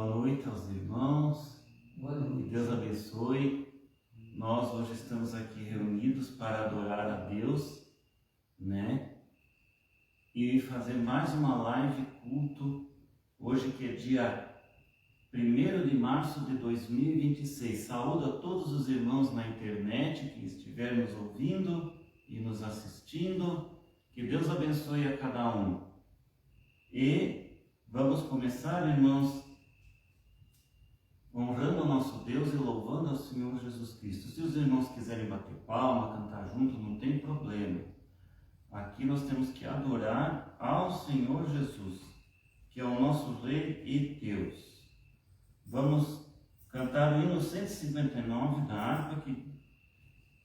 Boa noite aos irmãos. Boa noite. Que Deus abençoe. Nós hoje estamos aqui reunidos para adorar a Deus, né? E fazer mais uma live culto. Hoje que é dia 1º de março de 2026. Saúdo a todos os irmãos na internet que estiverem nos ouvindo e nos assistindo. Que Deus abençoe a cada um. E vamos começar, irmãos, honrando o nosso Deus e louvando ao Senhor Jesus Cristo. Se os irmãos quiserem bater palma, cantar junto, não tem problema. Aqui nós temos que adorar ao Senhor Jesus, que é o nosso Rei e Deus. Vamos cantar o hino 159 da harpa,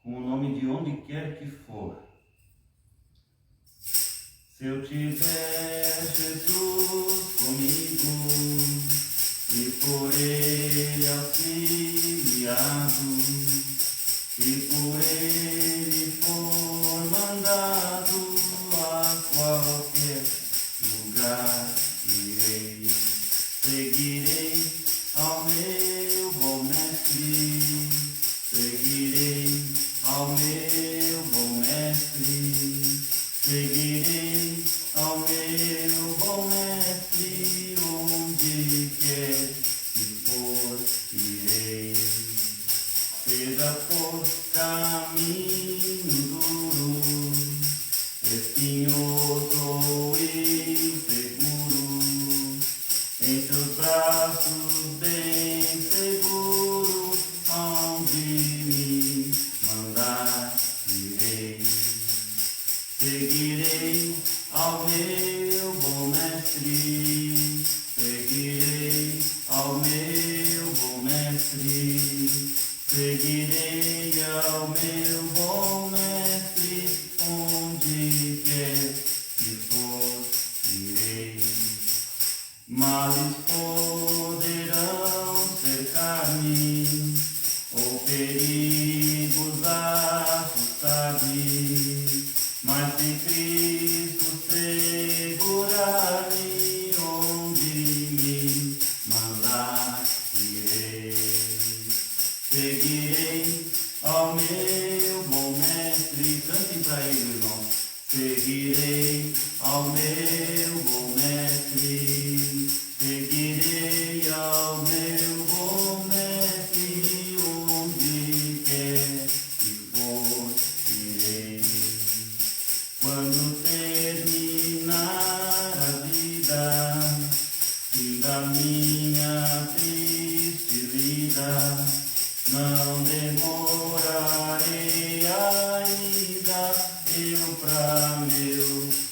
com o nome de Onde Quer Que For. Se eu tiver Jesus comigo e por Ele auxiliado, e por Ele for mandado a qualquer lugar, irei, seguirei ao meu bom mestre, seguirei ao meu bom mestre, seguirei ao meu bom mestre, onde quer que for, irei. Seja por caminho duro, espinhoso ou inseguro, em seus braços bem seguro, aonde me mandar, irei. Seguirei ao meu bom mestre, seguirei ao meu bom mestre, seguirei ao meu bom mestre, onde quer que for, irei. Males poderão cercar-me, ou perigos assustar-me, mas se Cristo segurar-me, onde me mandar, irei. Seguirei ao meu bom mestre. Cantem para ele, irmão. Seguirei ao meu bom mestre. Seguirei ao meu bom mestre, onde quer que for, irei. Quando terminar a vida, fim da minha triste vida, não demorarei ainda, eu pra meu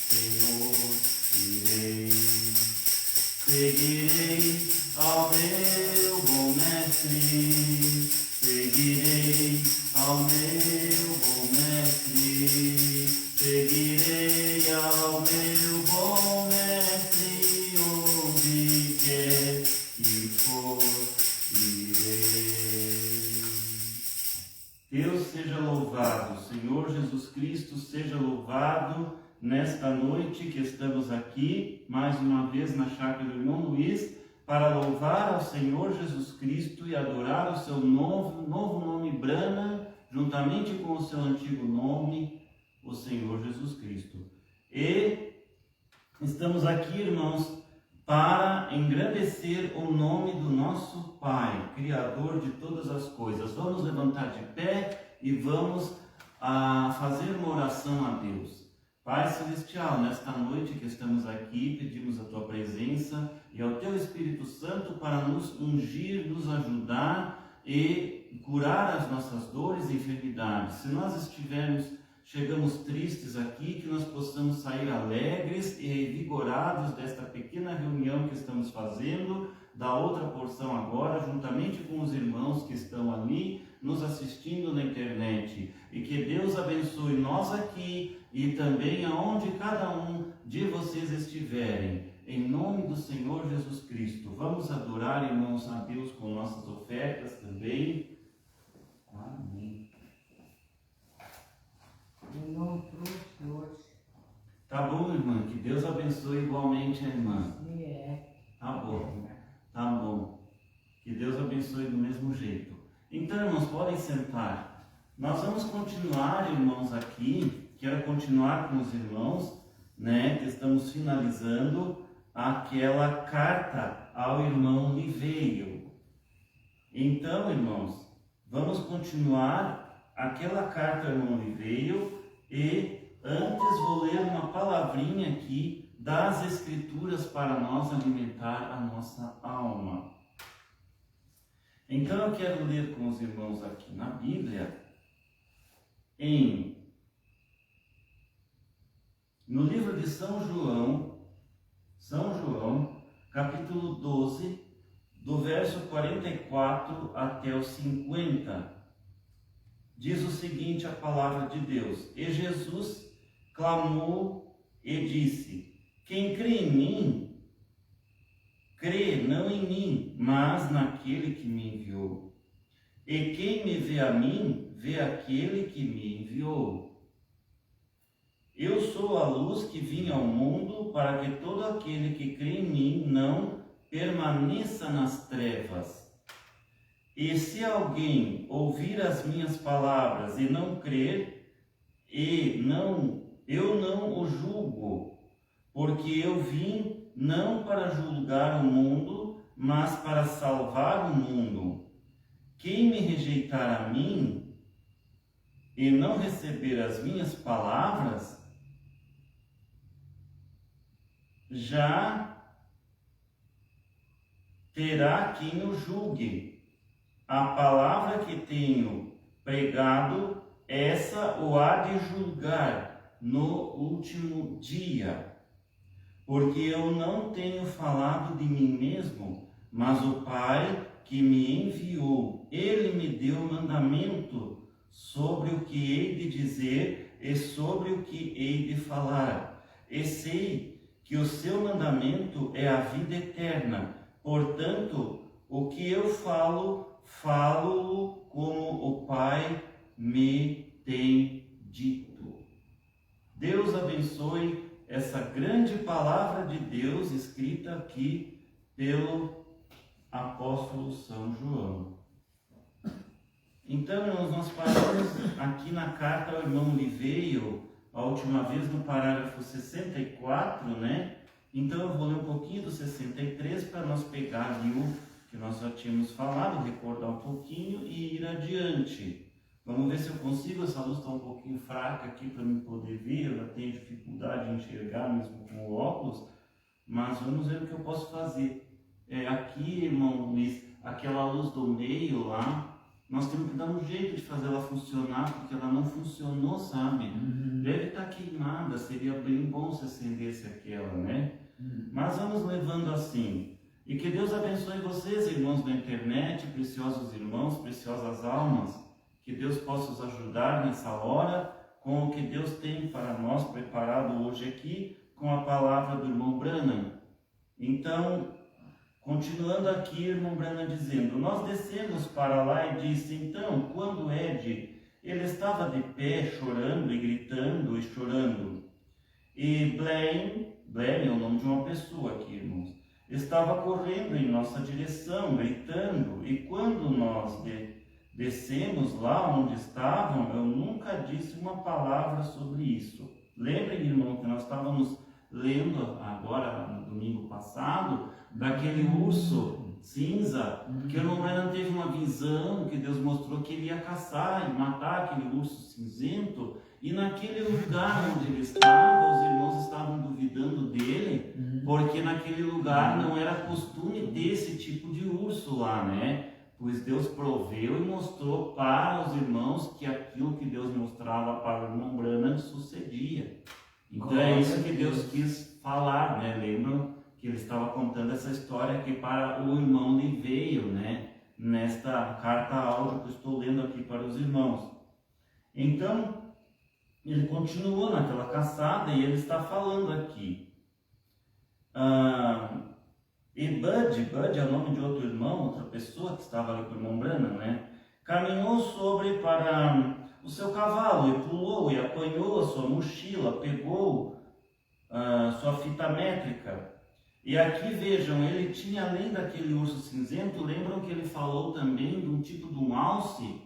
Senhor irei. Seguirei ao meu bom mestre, seguirei ao meu bom mestre, seguirei ao meu bom mestre, onde quer que for, irei. Deus seja louvado, Senhor Jesus Cristo seja louvado nesta noite que estamos aqui, mais uma vez na chácara do irmão Luiz, para louvar ao Senhor Jesus Cristo e adorar o seu novo nome Brana, juntamente com o seu antigo nome, o Senhor Jesus Cristo. E estamos aqui, irmãos, para engrandecer o nome do nosso Pai, Criador de todas as coisas. Vamos levantar de pé e vamos fazer uma oração a Deus. Pai Celestial, nesta noite que estamos aqui, pedimos a Tua presença e ao Teu Espírito Santo para nos ungir, nos ajudar e curar as nossas dores e enfermidades. Se nós chegamos tristes aqui, que nós possamos sair alegres e revigorados desta pequena reunião que estamos fazendo, da outra porção agora, juntamente com os irmãos que estão ali nos assistindo na internet. E que Deus abençoe nós aqui e também aonde cada um de vocês estiverem. Em nome do Senhor Jesus Cristo. Vamos adorar, irmãos, a Deus com nossas ofertas também. Amém. Em nome trouxe hoje. Tá bom, irmã? Que Deus abençoe igualmente a irmã. É. Tá bom. Tá bom. Que Deus abençoe do mesmo jeito. Então, irmãos, podem sentar. Nós vamos continuar, irmãos, aqui. Quero continuar com os irmãos, né? Que estamos finalizando aquela carta ao irmão Liveio. Então, irmãos, vamos continuar aquela carta ao irmão Liveio e antes vou ler uma palavrinha aqui das Escrituras para nós alimentar a nossa alma. Então eu quero ler com os irmãos aqui na Bíblia, no livro de São João, capítulo 12, do verso 44 até o 50. Diz o seguinte a palavra de Deus: E Jesus clamou e disse: Quem crê em mim, crê não em mim, mas naquele que me enviou. E quem me vê a mim, vê aquele que me enviou. Eu sou a luz que vim ao mundo, para que todo aquele que crê em mim não permaneça nas trevas. E se alguém ouvir as minhas palavras e não crer, eu não o julgo, porque eu vim não para julgar o mundo, mas para salvar o mundo. Quem me rejeitar a mim e não receber as minhas palavras, já terá quem o julgue. A palavra que tenho pregado, essa o há de julgar no último dia. Porque eu não tenho falado de mim mesmo, mas o Pai que me enviou, Ele me deu mandamento sobre o que hei de dizer e sobre o que hei de falar. E sei que o seu mandamento é a vida eterna. Portanto, o que eu falo como o Pai me tem dito. Deus abençoe essa grande palavra de Deus escrita aqui pelo apóstolo São João. Então, irmãos, nós paramos aqui na carta ao irmão Liveio, a última vez no parágrafo 64, né? Então eu vou ler um pouquinho do 63 para nós pegar ali o que nós já tínhamos falado, recordar um pouquinho e ir adiante. Vamos ver se eu consigo, essa luz está um pouquinho fraca aqui para eu poder ver, eu já tenho dificuldade de enxergar mesmo com o óculos, mas vamos ver o que eu posso fazer. Aqui, irmão Luiz, aquela luz do meio lá, nós temos que dar um jeito de fazer ela funcionar, porque ela não funcionou, sabe? Deve estar queimada, seria bem bom se acendesse aquela, né? Mas vamos levando assim. E que Deus abençoe vocês, irmãos da internet, preciosos irmãos, preciosas almas. Que Deus possa os ajudar nessa hora com o que Deus tem para nós preparado hoje aqui com a palavra do irmão Branham. Então, continuando aqui, irmão Branham dizendo: nós descemos para lá e disse, então, quando Ed, ele estava de pé chorando e gritando e chorando. E Blaine é o nome de uma pessoa aqui, irmãos, estava correndo em nossa direção, gritando, e quando nós descemos lá onde estavam, eu nunca disse uma palavra sobre isso. Lembrem, irmão, que nós estávamos lendo agora, no domingo passado, daquele urso cinza, que o irmão Branham teve uma visão, que Deus mostrou que ele ia caçar e matar aquele urso cinzento, e naquele lugar onde ele estava, os irmãos estavam duvidando dele, porque naquele lugar não era costume desse tipo de urso lá, né? Pois Deus proveu e mostrou para os irmãos que aquilo que Deus mostrava para o irmão Branham sucedia. Então é isso que Deus quis falar, né? Lembram que ele estava contando essa história aqui para o irmão Liveio, né? Nesta carta áudio que eu estou lendo aqui para os irmãos. Então, ele continuou naquela caçada e ele está falando aqui. E Bud é o nome de outro irmão, outra pessoa que estava ali com o irmão Branham, né? Caminhou para o seu cavalo e pulou e apanhou a sua mochila, pegou sua fita métrica E aqui vejam, ele tinha, além daquele urso cinzento, lembram que ele falou também de um tipo de um alce,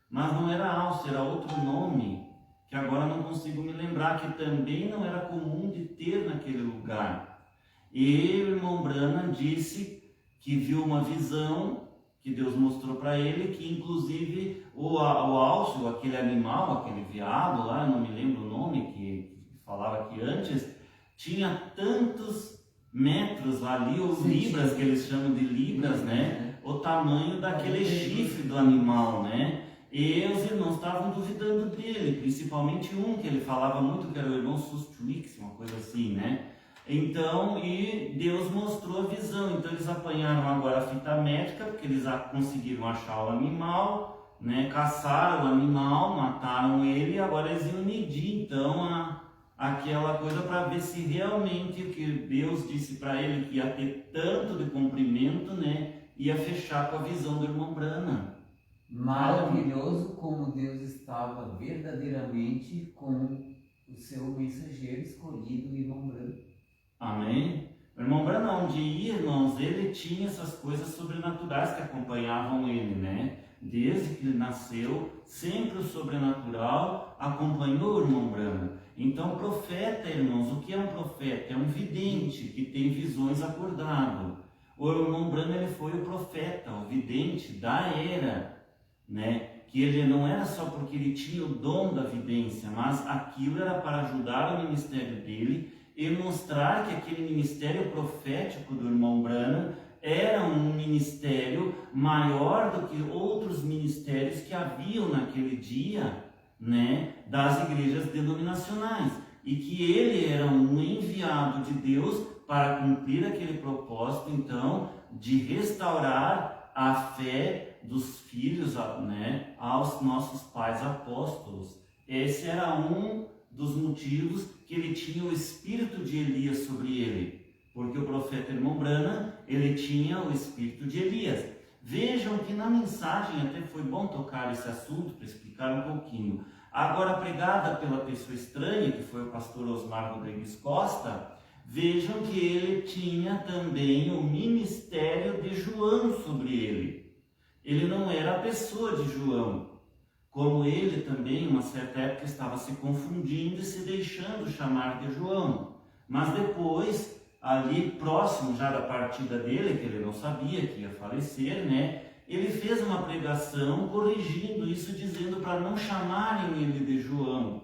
mas não era alce, era outro nome, que agora não consigo me lembrar, que também não era comum de ter naquele lugar. E o irmão Branham disse que viu uma visão que Deus mostrou para ele, que inclusive o alce, aquele animal, aquele veado lá, não me lembro o nome, que falava aqui antes, tinha tantos metros ali, ou libras, que eles chamam de libras, né? O tamanho daquele chifre do animal, né? E os irmãos estavam duvidando dele, principalmente um que ele falava muito, que era o irmão Sustwix, uma coisa assim, né? Então, e Deus mostrou a visão. Então eles apanharam agora a fita métrica, porque eles conseguiram achar o animal, né? Caçaram o animal, mataram ele, e agora eles iam medir então aquela coisa para ver se realmente o que Deus disse para ele, que ia ter tanto de comprimento, né? Ia fechar com a visão do irmão Branham. Maravilhoso como Deus estava verdadeiramente com o seu mensageiro escolhido, o irmão Branham. Amém? O irmão Branham, onde ia, irmãos, ele tinha essas coisas sobrenaturais que acompanhavam ele, né? Desde que ele nasceu, sempre o sobrenatural acompanhou o irmão Branham. Então, profeta, irmãos, o que é um profeta? É um vidente que tem visões acordado. O irmão Branham, ele foi o profeta, o vidente da era, né? Que ele não era só porque ele tinha o dom da vidência, mas aquilo era para ajudar o ministério dele e mostrar que aquele ministério profético do irmão Branham era um ministério maior do que outros ministérios que haviam naquele dia, né, das igrejas denominacionais, e que ele era um enviado de Deus para cumprir aquele propósito, então, de restaurar a fé dos filhos, né, aos nossos pais apóstolos. Esse era um dos motivos que ele tinha o espírito de Elias sobre ele, porque o profeta irmão Branham, ele tinha o espírito de Elias. Vejam que na mensagem, até foi bom tocar esse assunto para explicar um pouquinho. Agora pregada pela pessoa estranha, que foi o pastor Osmar Rodrigues Costa, vejam que ele tinha também o ministério de João sobre ele. Ele não era a pessoa de João, como ele também, uma certa época, estava se confundindo e se deixando chamar de João. Mas depois, ali próximo já da partida dele, que ele não sabia que ia falecer, né? Ele fez uma pregação corrigindo isso, dizendo para não chamarem ele de João.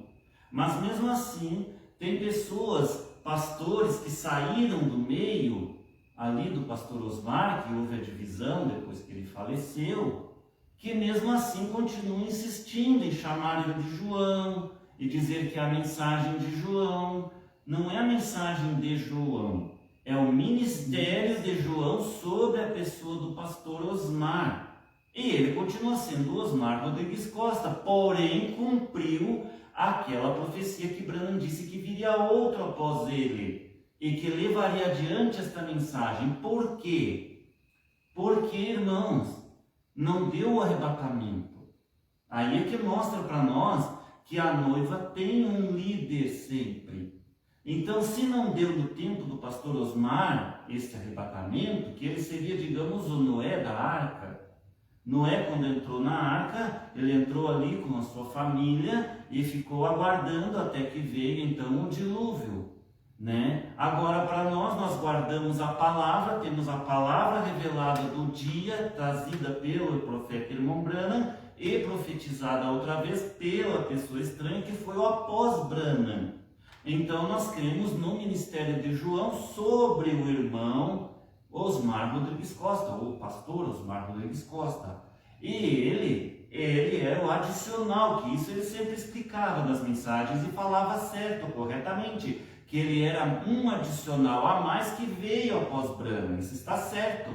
Mas mesmo assim, tem pessoas, pastores, que saíram do meio ali do pastor Osmar, que houve a divisão depois que ele faleceu, que mesmo assim continuam insistindo em chamar ele de João e dizer que é a mensagem de João. Não é a mensagem de João, é o ministério de João sobre a pessoa do pastor Osmar. E ele continua sendo Osmar Rodrigues Costa, porém cumpriu aquela profecia que Branham disse que viria outro após ele e que levaria adiante esta mensagem. Por quê? Porque, irmãos, não deu o arrebatamento. Aí é que mostra para nós que a noiva tem um líder sempre. Então, se não deu no tempo do pastor Osmar esse arrebatamento, que ele seria, digamos, o Noé da arca. Noé, quando entrou na arca, ele entrou ali com a sua família e ficou aguardando até que veio então o dilúvio, né? Agora, para nós guardamos a palavra, temos a palavra revelada do dia, trazida pelo profeta irmão Branham e profetizada outra vez pela pessoa estranha, que foi o após Branham. Então, nós cremos no ministério de João sobre o irmão Osmar Rodrigues Costa, ou pastor Osmar Rodrigues Costa. E ele era o adicional, que isso ele sempre explicava nas mensagens e falava certo, corretamente, que ele era um adicional a mais que veio após Branham. Isso está certo.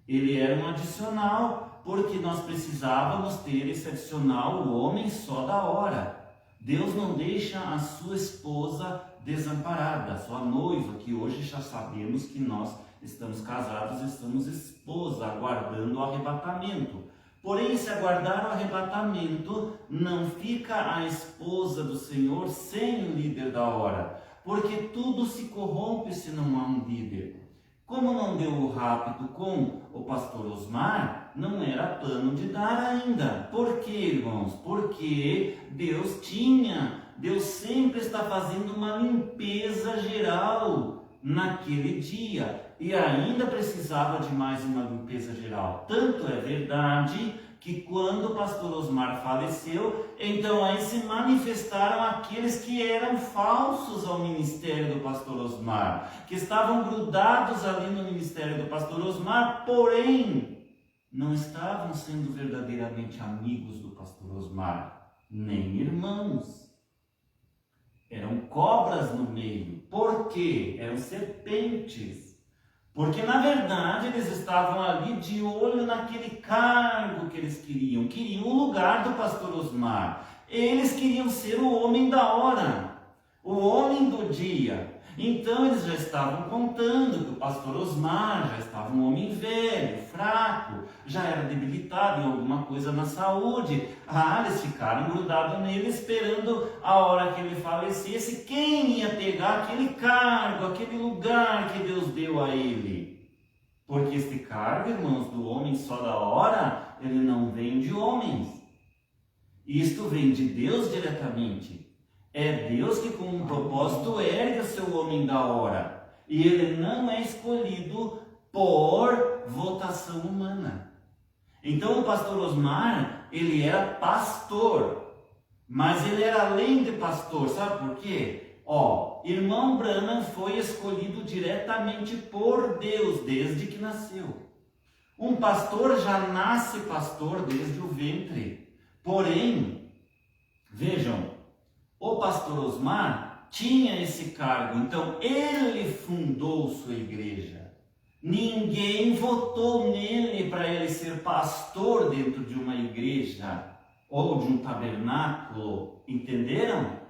Ele era um adicional porque nós precisávamos ter esse adicional, o homem só da hora. Deus não deixa a sua esposa desamparada, a sua noiva, que hoje já sabemos que nós estamos casados, estamos esposa, aguardando o arrebatamento. Porém, se aguardar o arrebatamento, não fica a esposa do Senhor sem o líder da hora, porque tudo se corrompe se não há um líder. Como não deu rápido com o pastor Osmar, não era plano de dar ainda. Por quê, irmãos? Porque Deus sempre está fazendo uma limpeza geral naquele dia. E ainda precisava de mais uma limpeza geral. Tanto é verdade que quando o pastor Osmar faleceu, então aí se manifestaram aqueles que eram falsos ao ministério do pastor Osmar, que estavam grudados ali no ministério do pastor Osmar, porém não estavam sendo verdadeiramente amigos do pastor Osmar, nem irmãos. Eram cobras no meio. Por quê? Eram serpentes. Porque, na verdade, eles estavam ali de olho naquele cargo que eles queriam. Queriam o lugar do pastor Osmar. Eles queriam ser o homem da hora, o homem do dia. Então, eles já estavam contando que o pastor Osmar já estava um homem velho, fraco, já era debilitado em alguma coisa na saúde. Eles ficaram grudados nele, esperando a hora que ele falecesse, quem ia pegar aquele cargo, aquele lugar que Deus deu a ele. Porque este cargo, irmãos, do homem só da hora, ele não vem de homens. Isto vem de Deus diretamente. É Deus que com um propósito ergue o seu homem da hora. E ele não é escolhido por votação humana. Então o pastor Osmar, ele era pastor. Mas ele era além de pastor. Sabe por quê? Irmão Branham foi escolhido diretamente por Deus desde que nasceu. Um pastor já nasce pastor desde o ventre. Porém, vejam, o pastor Osmar tinha esse cargo, então ele fundou sua igreja. Ninguém votou nele para ele ser pastor dentro de uma igreja ou de um tabernáculo, entenderam?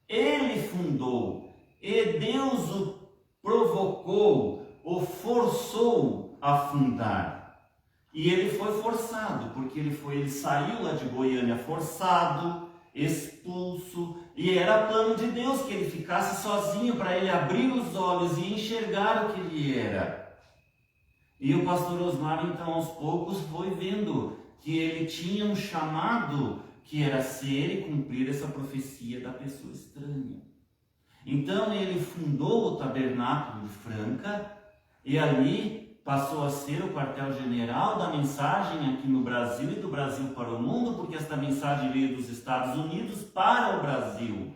Ele fundou e Deus o provocou, o forçou a fundar. E ele foi forçado, porque ele saiu lá de Goiânia forçado, expulso, e era plano de Deus que ele ficasse sozinho para ele abrir os olhos e enxergar o que ele era. E o pastor Osmar, então, aos poucos foi vendo que ele tinha um chamado que era ser e cumprir essa profecia da pessoa estranha. Então ele fundou o tabernáculo de Franca e ali passou a ser o quartel-general da mensagem aqui no Brasil e do Brasil para o mundo, porque esta mensagem veio dos Estados Unidos para o Brasil.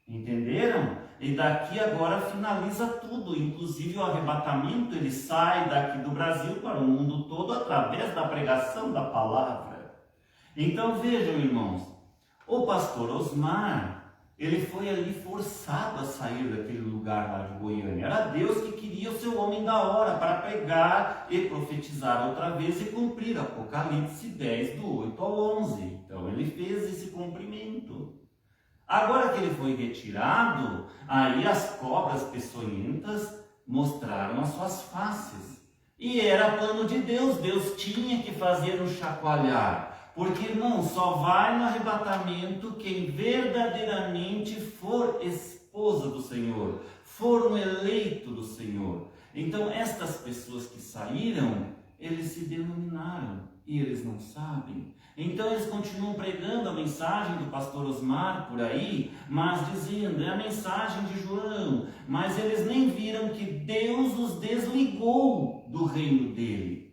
Entenderam? E daqui agora finaliza tudo, inclusive o arrebatamento, ele sai daqui do Brasil para o mundo todo através da pregação da palavra. Então vejam, irmãos, o pastor Osmar, ele foi ali forçado a sair daquele lugar lá de Goiânia. Era Deus que queria o seu homem da hora para pregar e profetizar outra vez e cumprir Apocalipse 10, do 8 ao 11. Então ele fez esse cumprimento. Agora que ele foi retirado, aí as cobras peçonhentas mostraram as suas faces. E era plano de Deus, Deus tinha que fazer um chacoalhar. Porque, irmão, só vai no arrebatamento quem verdadeiramente for esposa do Senhor, for um eleito do Senhor. Então, estas pessoas que saíram, eles se denominaram e eles não sabem. Então, eles continuam pregando a mensagem do pastor Osmar por aí, mas dizendo, é a mensagem de João. Mas eles nem viram que Deus os desligou do reino dele.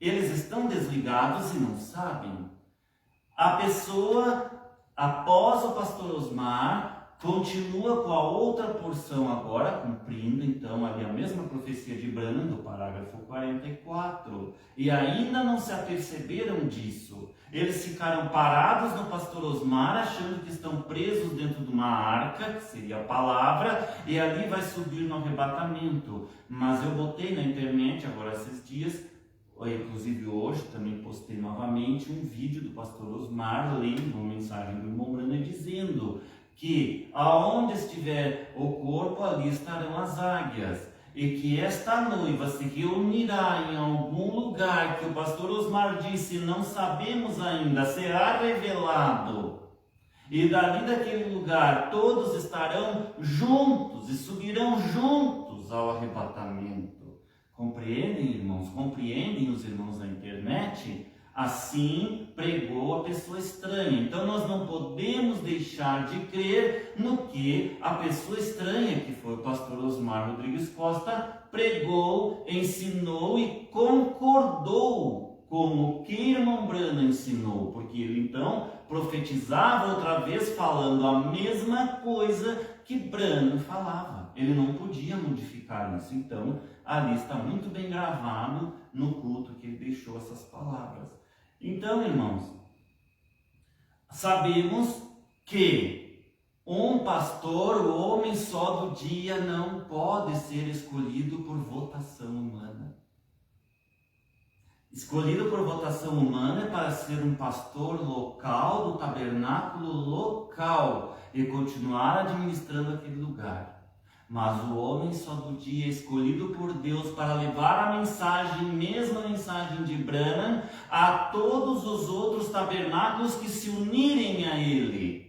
Eles estão desligados e não sabem. A pessoa, após o pastor Osmar, continua com a outra porção agora, cumprindo então ali a mesma profecia de Branham, do parágrafo 44. E ainda não se aperceberam disso. Eles ficaram parados no pastor Osmar, achando que estão presos dentro de uma arca, que seria a palavra, e ali vai subir no arrebatamento. Mas eu botei na internet agora esses dias, inclusive hoje também postei novamente um vídeo do pastor Osmar lendo uma mensagem do irmão Branham dizendo que aonde estiver o corpo, ali estarão as águias, e que esta noiva se reunirá em algum lugar que o pastor Osmar disse, não sabemos ainda, será revelado. E dali daquele lugar todos estarão juntos e subirão juntos ao arrebatamento. Compreendem, irmãos? Compreendem os irmãos da internet? Assim pregou a pessoa estranha. Então nós não podemos deixar de crer no que a pessoa estranha, que foi o pastor Osmar Rodrigues Costa, pregou, ensinou e concordou com o que irmão Branham ensinou, porque ele então profetizava outra vez falando a mesma coisa que Branham falava. Ele não podia modificar isso. Então ali está muito bem gravado no culto que ele deixou essas palavras. Então, irmãos, sabemos que um pastor, o homem só do dia, não pode ser escolhido por votação humana. Escolhido por votação humana é para ser um pastor local do tabernáculo local e continuar administrando aquele lugar. Mas o homem só do dia é escolhido por Deus para levar a mensagem, mesma mensagem de Branham, a todos os outros tabernáculos que se unirem a ele.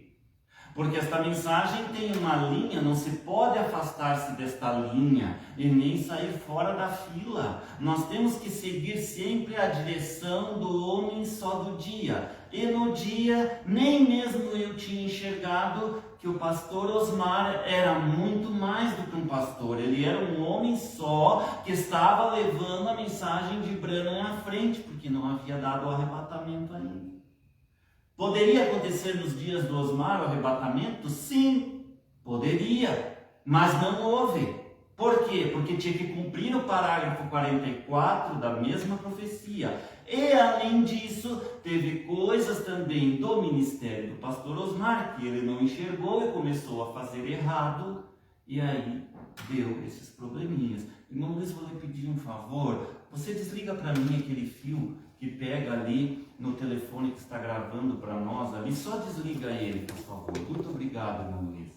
Porque esta mensagem tem uma linha, não se pode afastar-se desta linha e nem sair fora da fila. Nós temos que seguir sempre a direção do homem só do dia. E no dia, nem mesmo eu tinha enxergado que o pastor Osmar era muito mais do que um pastor. Ele era um homem só que estava levando a mensagem de Branham à frente, porque não havia dado o arrebatamento ainda. Poderia acontecer nos dias do Osmar o arrebatamento? Sim, poderia, mas não houve. Por quê? Porque tinha que cumprir o parágrafo 44 da mesma profecia. E além disso, teve coisas também do ministério do pastor Osmar que ele não enxergou e começou a fazer errado, e aí deu esses probleminhas. Irmão Luiz, vou lhe pedir um favor, você desliga para mim aquele fio que pega ali no telefone que está gravando para nós ali, só desliga ele, por favor. Muito obrigado, irmão Luiz.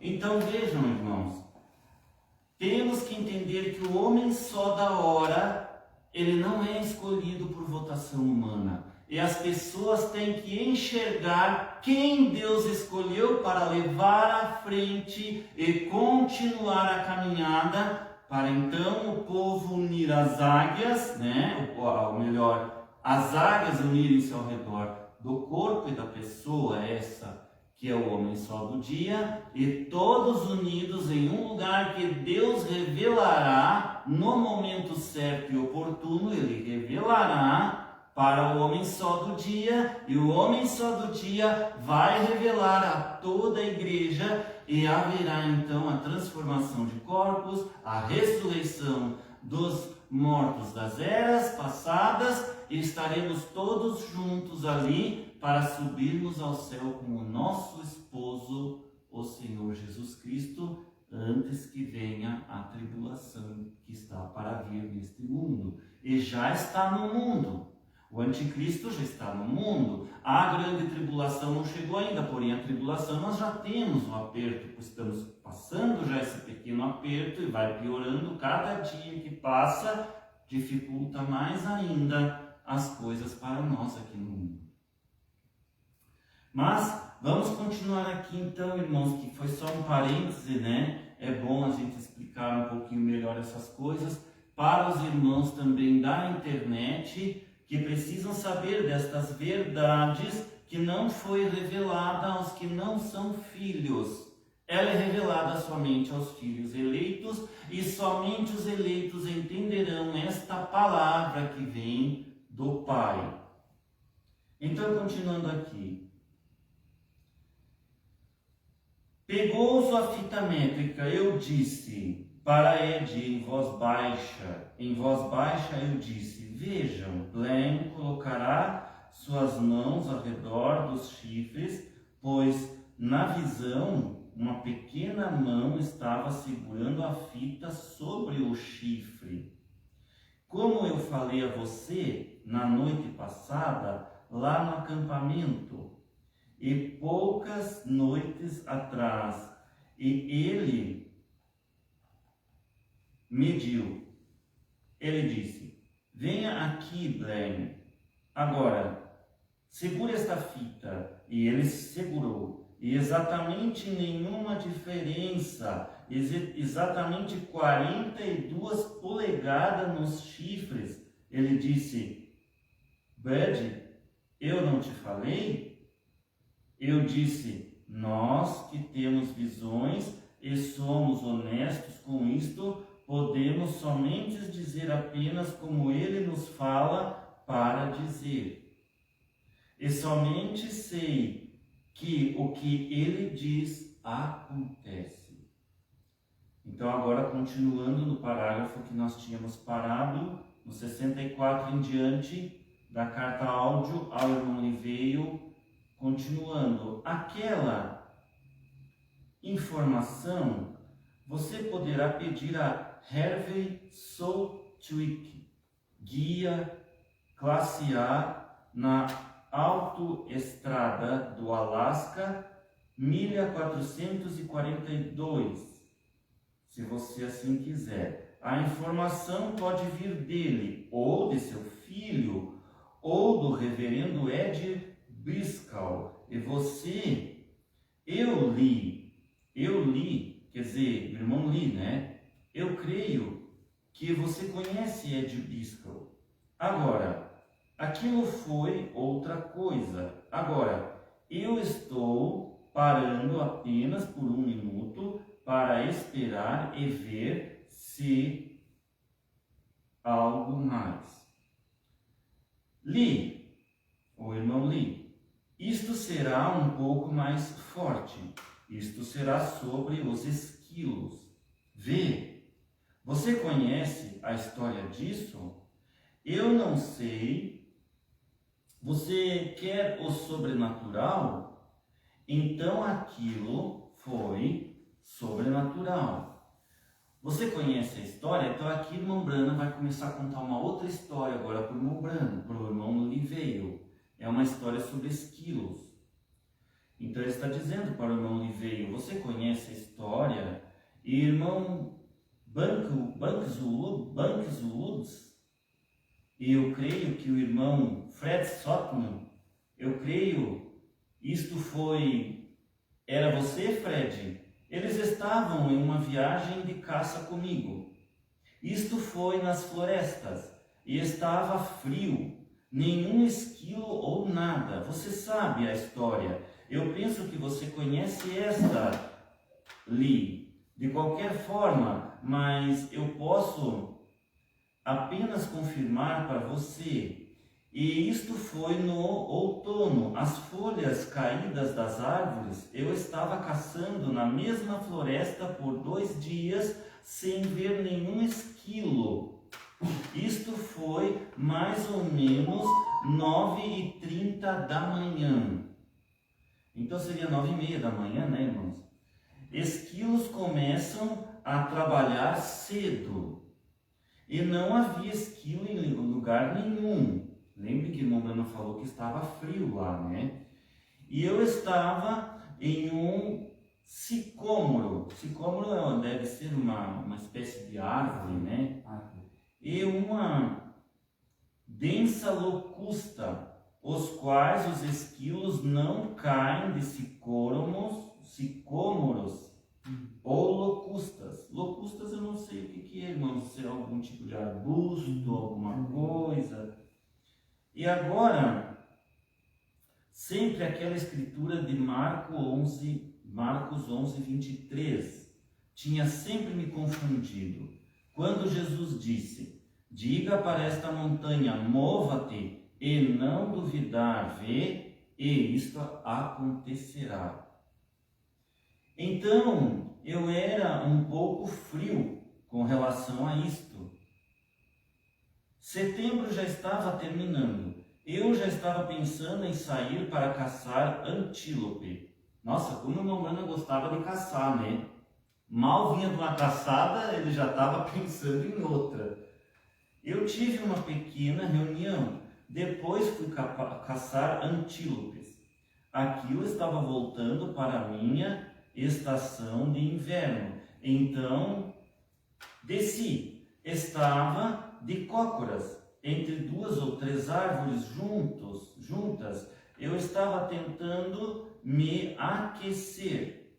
Então vejam, irmãos, temos que entender que o homem só da hora, ele não é escolhido por votação humana. E as pessoas têm que enxergar quem Deus escolheu para levar à frente e continuar a caminhada, para então o povo unir as águias, né? Ou melhor, as águias unirem-se ao redor do corpo e da pessoa, essa que é o homem só do dia, e todos unidos em um lugar que Deus revelará no momento certo e oportuno. Ele revelará para o homem só do dia, e o homem só do dia vai revelar a toda a igreja, e haverá então a transformação de corpos, a ressurreição dos mortos das eras passadas, e estaremos todos juntos ali para subirmos ao céu com o nosso esposo, o Senhor Jesus Cristo, antes que venha a tribulação que está para vir neste mundo. E já está no mundo. O anticristo já está no mundo. A grande tribulação não chegou ainda, porém a tribulação nós já temos um aperto, estamos passando já esse pequeno aperto e vai piorando. Cada dia que passa dificulta mais ainda as coisas para nós aqui no mundo. Mas vamos continuar aqui então, irmãos, que foi só um parêntese, né? É bom a gente explicar um pouquinho melhor essas coisas para os irmãos também da internet, que precisam saber destas verdades que não foi revelada aos que não são filhos. Ela é revelada somente aos filhos eleitos, e somente os eleitos entenderão esta palavra que vem do Pai. Então, continuando aqui. Pegou sua fita métrica, eu disse, para Ed em voz baixa. Em voz baixa eu disse, vejam, Glenn colocará suas mãos ao redor dos chifres, pois na visão uma pequena mão estava segurando a fita sobre o chifre. Como eu falei a você na noite passada, lá no acampamento, e poucas noites atrás, e ele mediu. Ele disse, venha aqui, Blaine. Agora, segure esta fita. E ele segurou. E exatamente nenhuma diferença exatamente 42 polegadas nos chifres. Ele disse: Bud, eu não te falei? Eu disse: nós que temos visões e somos honestos com isto, podemos somente dizer apenas como ele nos fala para dizer. E somente sei que o que ele diz acontece. Então, agora, continuando no parágrafo que nós tínhamos parado, no 64 em diante, da carta áudio ao irmão Liveio, continuando. Aquela informação você poderá pedir a Hervey Southwick, guia classe A na autoestrada do Alasca, milha 442, se você assim quiser. A informação pode vir dele, ou de seu filho, ou do reverendo Ed Briscoe. E você, eu li, quer dizer, irmão Lee, né? Eu creio que você conhece Ed Briscoe. Agora, aquilo foi outra coisa. Agora, eu estou parando apenas por um minuto para esperar e ver se algo mais. Lee, o irmão Lee, isto será um pouco mais forte. Isto será sobre os esquilos. Vê, você conhece a história disso? Eu não sei. Você quer o sobrenatural? Então aquilo foi sobrenatural. Você conhece a história? Então aqui o irmão Branham vai começar a contar uma outra história agora para o irmão Branham, para o irmão Liveio. É uma história sobre esquilos. Então ele está dizendo para o irmão Liveio: você conhece a história? E irmão Bankswoods, e eu creio que o irmão Fred Sotman, eu creio, era você, Fred? Eles estavam em uma viagem de caça comigo. Isto foi nas florestas e estava frio, nenhum esquilo ou nada. Você sabe a história. Eu penso que você conhece esta, Lee. De qualquer forma, mas eu posso apenas confirmar para você. E isto foi no outono, as folhas caídas das árvores. Eu estava caçando na mesma floresta por 2 dias sem ver nenhum esquilo. Isto foi mais ou menos 9h30 da manhã. Então seria 9h30 da manhã, né, irmãos? Esquilos começam a trabalhar cedo. E não havia esquilo em lugar nenhum. Lembre que o irmão Branham falou que estava frio lá, né? E eu estava em um sicômoro. Sicômoro deve ser uma espécie de árvore, né? E uma densa locusta, os quais os esquilos não caem de sicômoros ou locustas. Locustas eu não sei o que é, irmão, se é algum tipo de arbusto, alguma coisa. E agora, sempre aquela escritura de Marcos 11:23, tinha sempre me confundido. Quando Jesus disse: diga para esta montanha, mova-te, e não duvidar, vê, e isto acontecerá. Então, eu era um pouco frio com relação a isto. Setembro já estava terminando. Eu já estava pensando em sair para caçar antílope. Nossa, como o irmão Branham gostava de caçar, né? Mal vinha de uma caçada, ele já estava pensando em outra. Eu tive uma pequena reunião. Depois fui caçar antílopes. Aquilo estava voltando para a minha estação de inverno. Então, desci. Estava de cócoras, entre 2 ou 3 árvores juntas. Eu estava tentando me aquecer.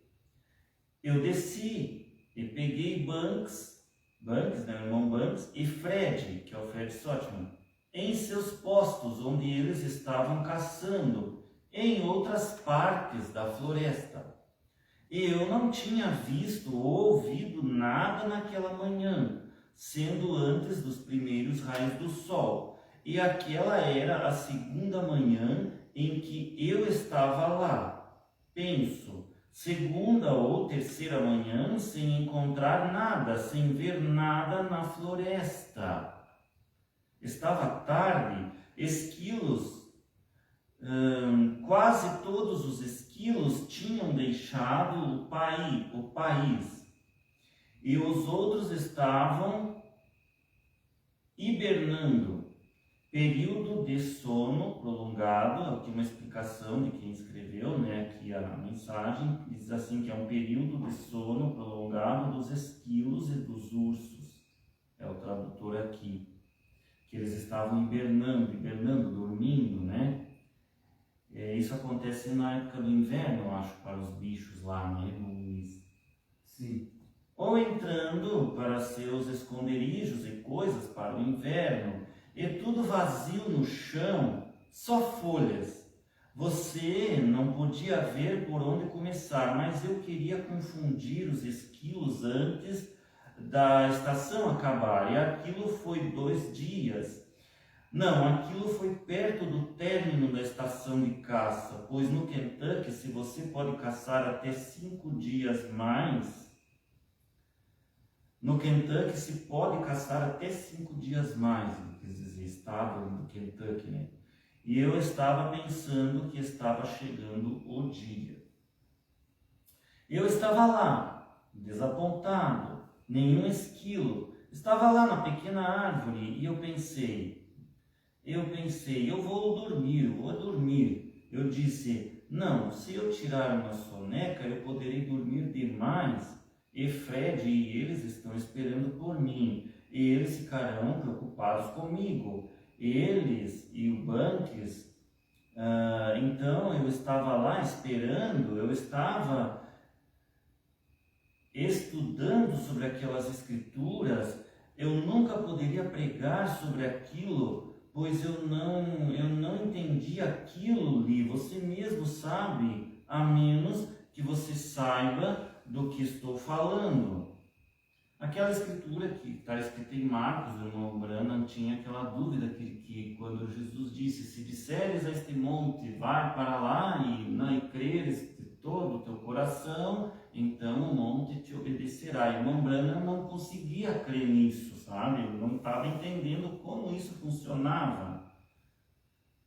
Eu desci e peguei Banks, né, o irmão Banks, e Fred, que é o Fred Sotman, em seus postos onde eles estavam caçando, em outras partes da floresta. Eu não tinha visto ou ouvido nada naquela manhã, sendo antes dos primeiros raios do sol, e aquela era a segunda manhã em que eu estava lá. Penso, segunda ou terceira manhã, sem encontrar nada, sem ver nada na floresta. Estava tarde, esquilos, quase todos os esquilos tinham deixado o país, e os outros estavam hibernando. Período de sono prolongado, aqui uma explicação de quem escreveu, né, aqui a mensagem, diz assim que é um período de sono prolongado dos esquilos e dos ursos, é o tradutor aqui, que eles estavam hibernando, dormindo, né? Isso acontece na época do inverno, eu acho, para os bichos lá, né, Luiz? Sim. Ou entrando para seus esconderijos e coisas para o inverno, e tudo vazio no chão, só folhas. Você não podia ver por onde começar, mas eu queria confundir os esquilos antes da estação acabar, e aquilo foi 2 dias. Não, aquilo foi perto do término da estação de caça, pois no Kentucky, se você pode caçar até 5 dias mais, no Kentucky se pode caçar até 5 dias mais, quer dizer, estado do Kentucky, né? E eu estava pensando que estava chegando o dia. Eu estava lá, desapontado, nenhum esquilo. Estava lá na pequena árvore e eu pensei, eu vou dormir. Eu disse, não, se eu tirar uma soneca, eu poderei dormir demais. E Fred e eles estão esperando por mim, e eles ficarão preocupados comigo. Eles e o Banks, então eu estava lá esperando, eu estava estudando sobre aquelas escrituras. Eu nunca poderia pregar sobre aquilo, pois eu não entendi aquilo, Li. Você mesmo sabe, a menos que você saiba do que estou falando. Aquela escritura que está escrita em Marcos, o irmão Branham tinha aquela dúvida que quando Jesus disse, se disseres a este monte, vai para lá e creres de todo o teu coração, então o monte te obedecerá. E o irmão Branham não conseguia crer nisso, sabe? Ele não estava entendendo como isso funcionava.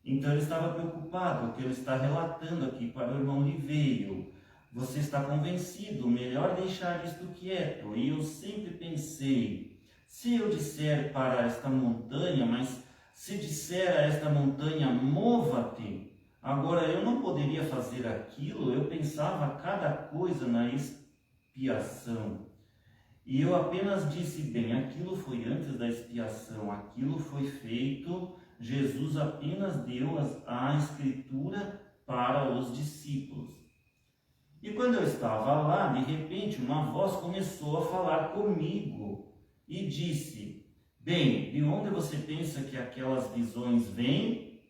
Então ele estava preocupado, o que ele está relatando aqui para o irmão Liveio. Você está convencido, melhor deixar isto quieto. E eu sempre pensei, se eu disser para esta montanha, mas se disser a esta montanha, mova-te, agora eu não poderia fazer aquilo. Eu pensava cada coisa na expiação. E eu apenas disse, bem, aquilo foi antes da expiação, aquilo foi feito, Jesus apenas deu a escritura para os discípulos. E quando eu estava lá, de repente, uma voz começou a falar comigo e disse, bem, de onde você pensa que aquelas visões vêm?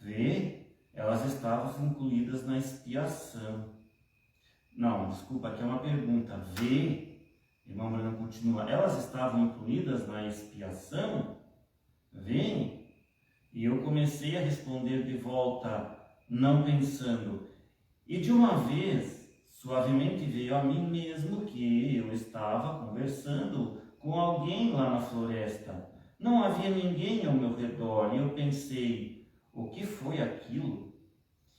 Vê, elas estavam incluídas na expiação. Não, desculpa, aqui é uma pergunta. Vê, irmão Branham continua, elas estavam incluídas na expiação? Vê? E eu comecei a responder de volta, não pensando. E de uma vez, suavemente veio a mim mesmo que eu estava conversando com alguém lá na floresta. Não havia ninguém ao meu redor e eu pensei, o que foi aquilo?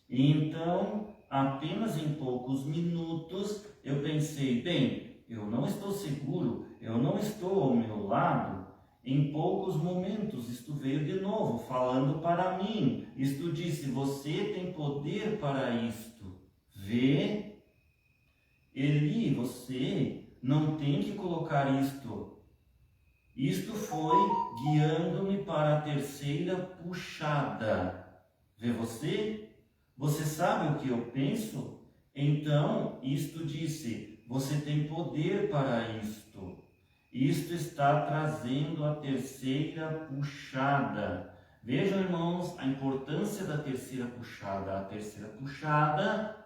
E então, apenas em poucos minutos, eu pensei, bem, eu não estou seguro, eu não estou ao meu lado. Em poucos momentos, isto veio de novo, falando para mim. Isto disse, você tem poder para isto. Vê, Eli, você não tem que colocar isto. Isto foi guiando-me para a terceira puxada. Vê você? Você sabe o que eu penso? Então, isto disse, Você tem poder para isto. Isto está trazendo a terceira puxada. Vejam, irmãos, a importância da terceira puxada. A terceira puxada,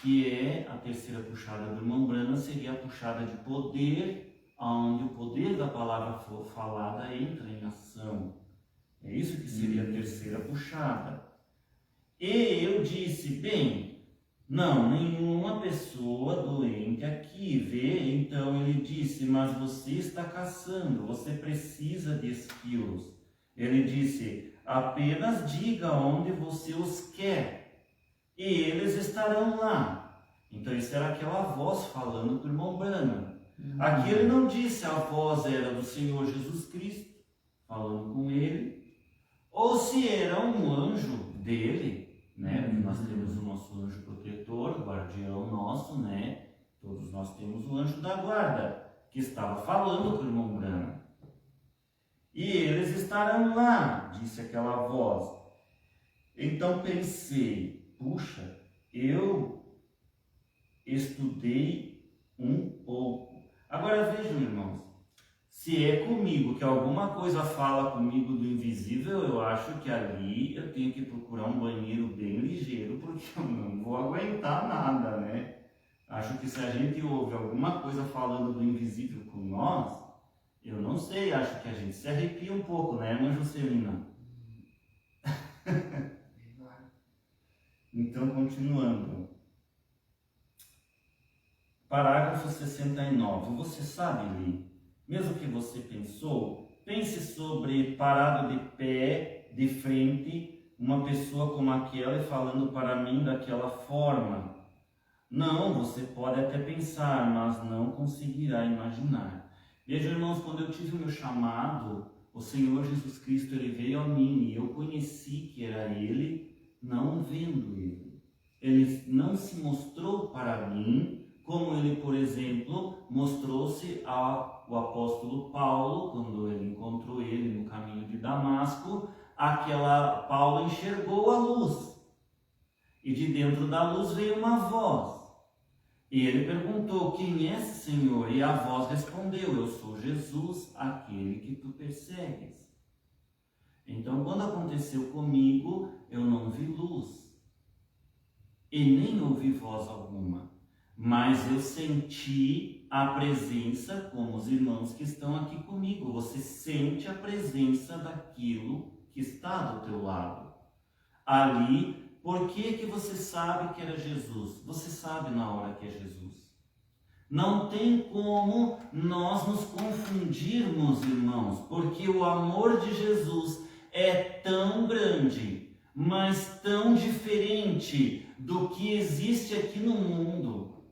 que é a terceira puxada do irmão Branham, seria a puxada de poder, onde o poder da palavra falada entra em ação. É isso que seria a terceira puxada. E eu disse, bem, não, nenhuma pessoa doente aqui vê. Então ele disse, mas você está caçando, você precisa de esquilos. Ele disse, apenas diga onde você os quer, e eles estarão lá. Então isso era aquela voz falando para o irmão Branham. Aqui ele não disse a voz era do Senhor Jesus Cristo, falando com ele, ou se era um anjo dele, né? Porque nós temos o nosso anjo protetor, guardião nosso, né? Todos nós temos o anjo da guarda, que estava falando com o irmão Branham. E eles estarão lá, disse aquela voz. Então pensei, puxa, eu estudei um pouco. Agora vejam, irmãos, se é comigo que alguma coisa fala comigo do invisível, eu acho que ali eu tenho que procurar um banheiro bem ligeiro, porque eu não vou aguentar nada, né? Acho que se a gente ouve alguma coisa falando do invisível com nós, eu não sei, acho que a gente se arrepia um pouco, né, irmã Juscelina? Então, continuando. Parágrafo 69. Você sabe, Li, mesmo que você pensou, pense sobre parado de pé, de frente, uma pessoa como aquela e falando para mim daquela forma. Não, você pode até pensar, mas não conseguirá imaginar. Vejam, irmãos, quando eu tive o meu chamado, o Senhor Jesus Cristo, ele veio a mim e eu conheci que era Ele, não vendo Ele. Ele não se mostrou para mim como Ele, por exemplo, mostrou-se ao apóstolo Paulo, quando ele encontrou ele no caminho de Damasco. Paulo enxergou a luz e de dentro da luz veio uma voz. E ele perguntou, quem és, Senhor? E a voz respondeu, eu sou Jesus, aquele que tu persegues. Então, quando aconteceu comigo, eu não vi luz e nem ouvi voz alguma, mas eu senti a presença, como os irmãos que estão aqui comigo. Você sente a presença daquilo que está do teu lado. Ali, por que você sabe que era Jesus? Você sabe na hora que é Jesus. Não tem como nós nos confundirmos, irmãos, porque o amor de Jesus é tão grande, mas tão diferente do que existe aqui no mundo,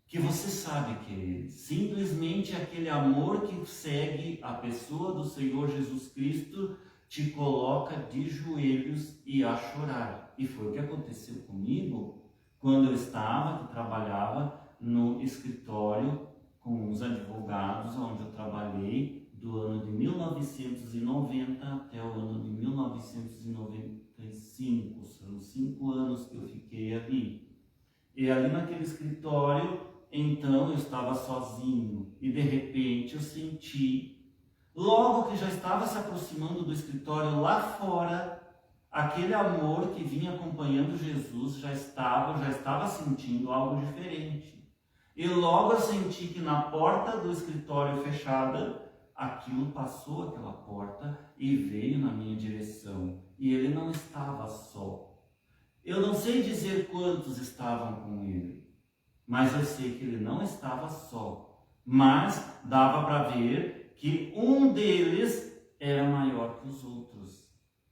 que você sabe que Ele, simplesmente aquele amor que segue a pessoa do Senhor Jesus Cristo, te coloca de joelhos e a chorar. E foi o que aconteceu comigo quando eu que trabalhava no escritório com os advogados, onde eu trabalhei do ano de 1990 até o ano de 1995. São 5 anos que eu fiquei ali. E ali naquele escritório, então eu estava sozinho e de repente eu senti, logo que já estava se aproximando do escritório lá fora, aquele amor que vinha acompanhando Jesus, já estava sentindo algo diferente. E logo eu senti que na porta do escritório fechada, aquilo passou aquela porta e veio na minha direção. E ele não estava só. Eu não sei dizer quantos estavam com ele, mas eu sei que ele não estava só. Mas dava para ver que um deles era maior que os outros.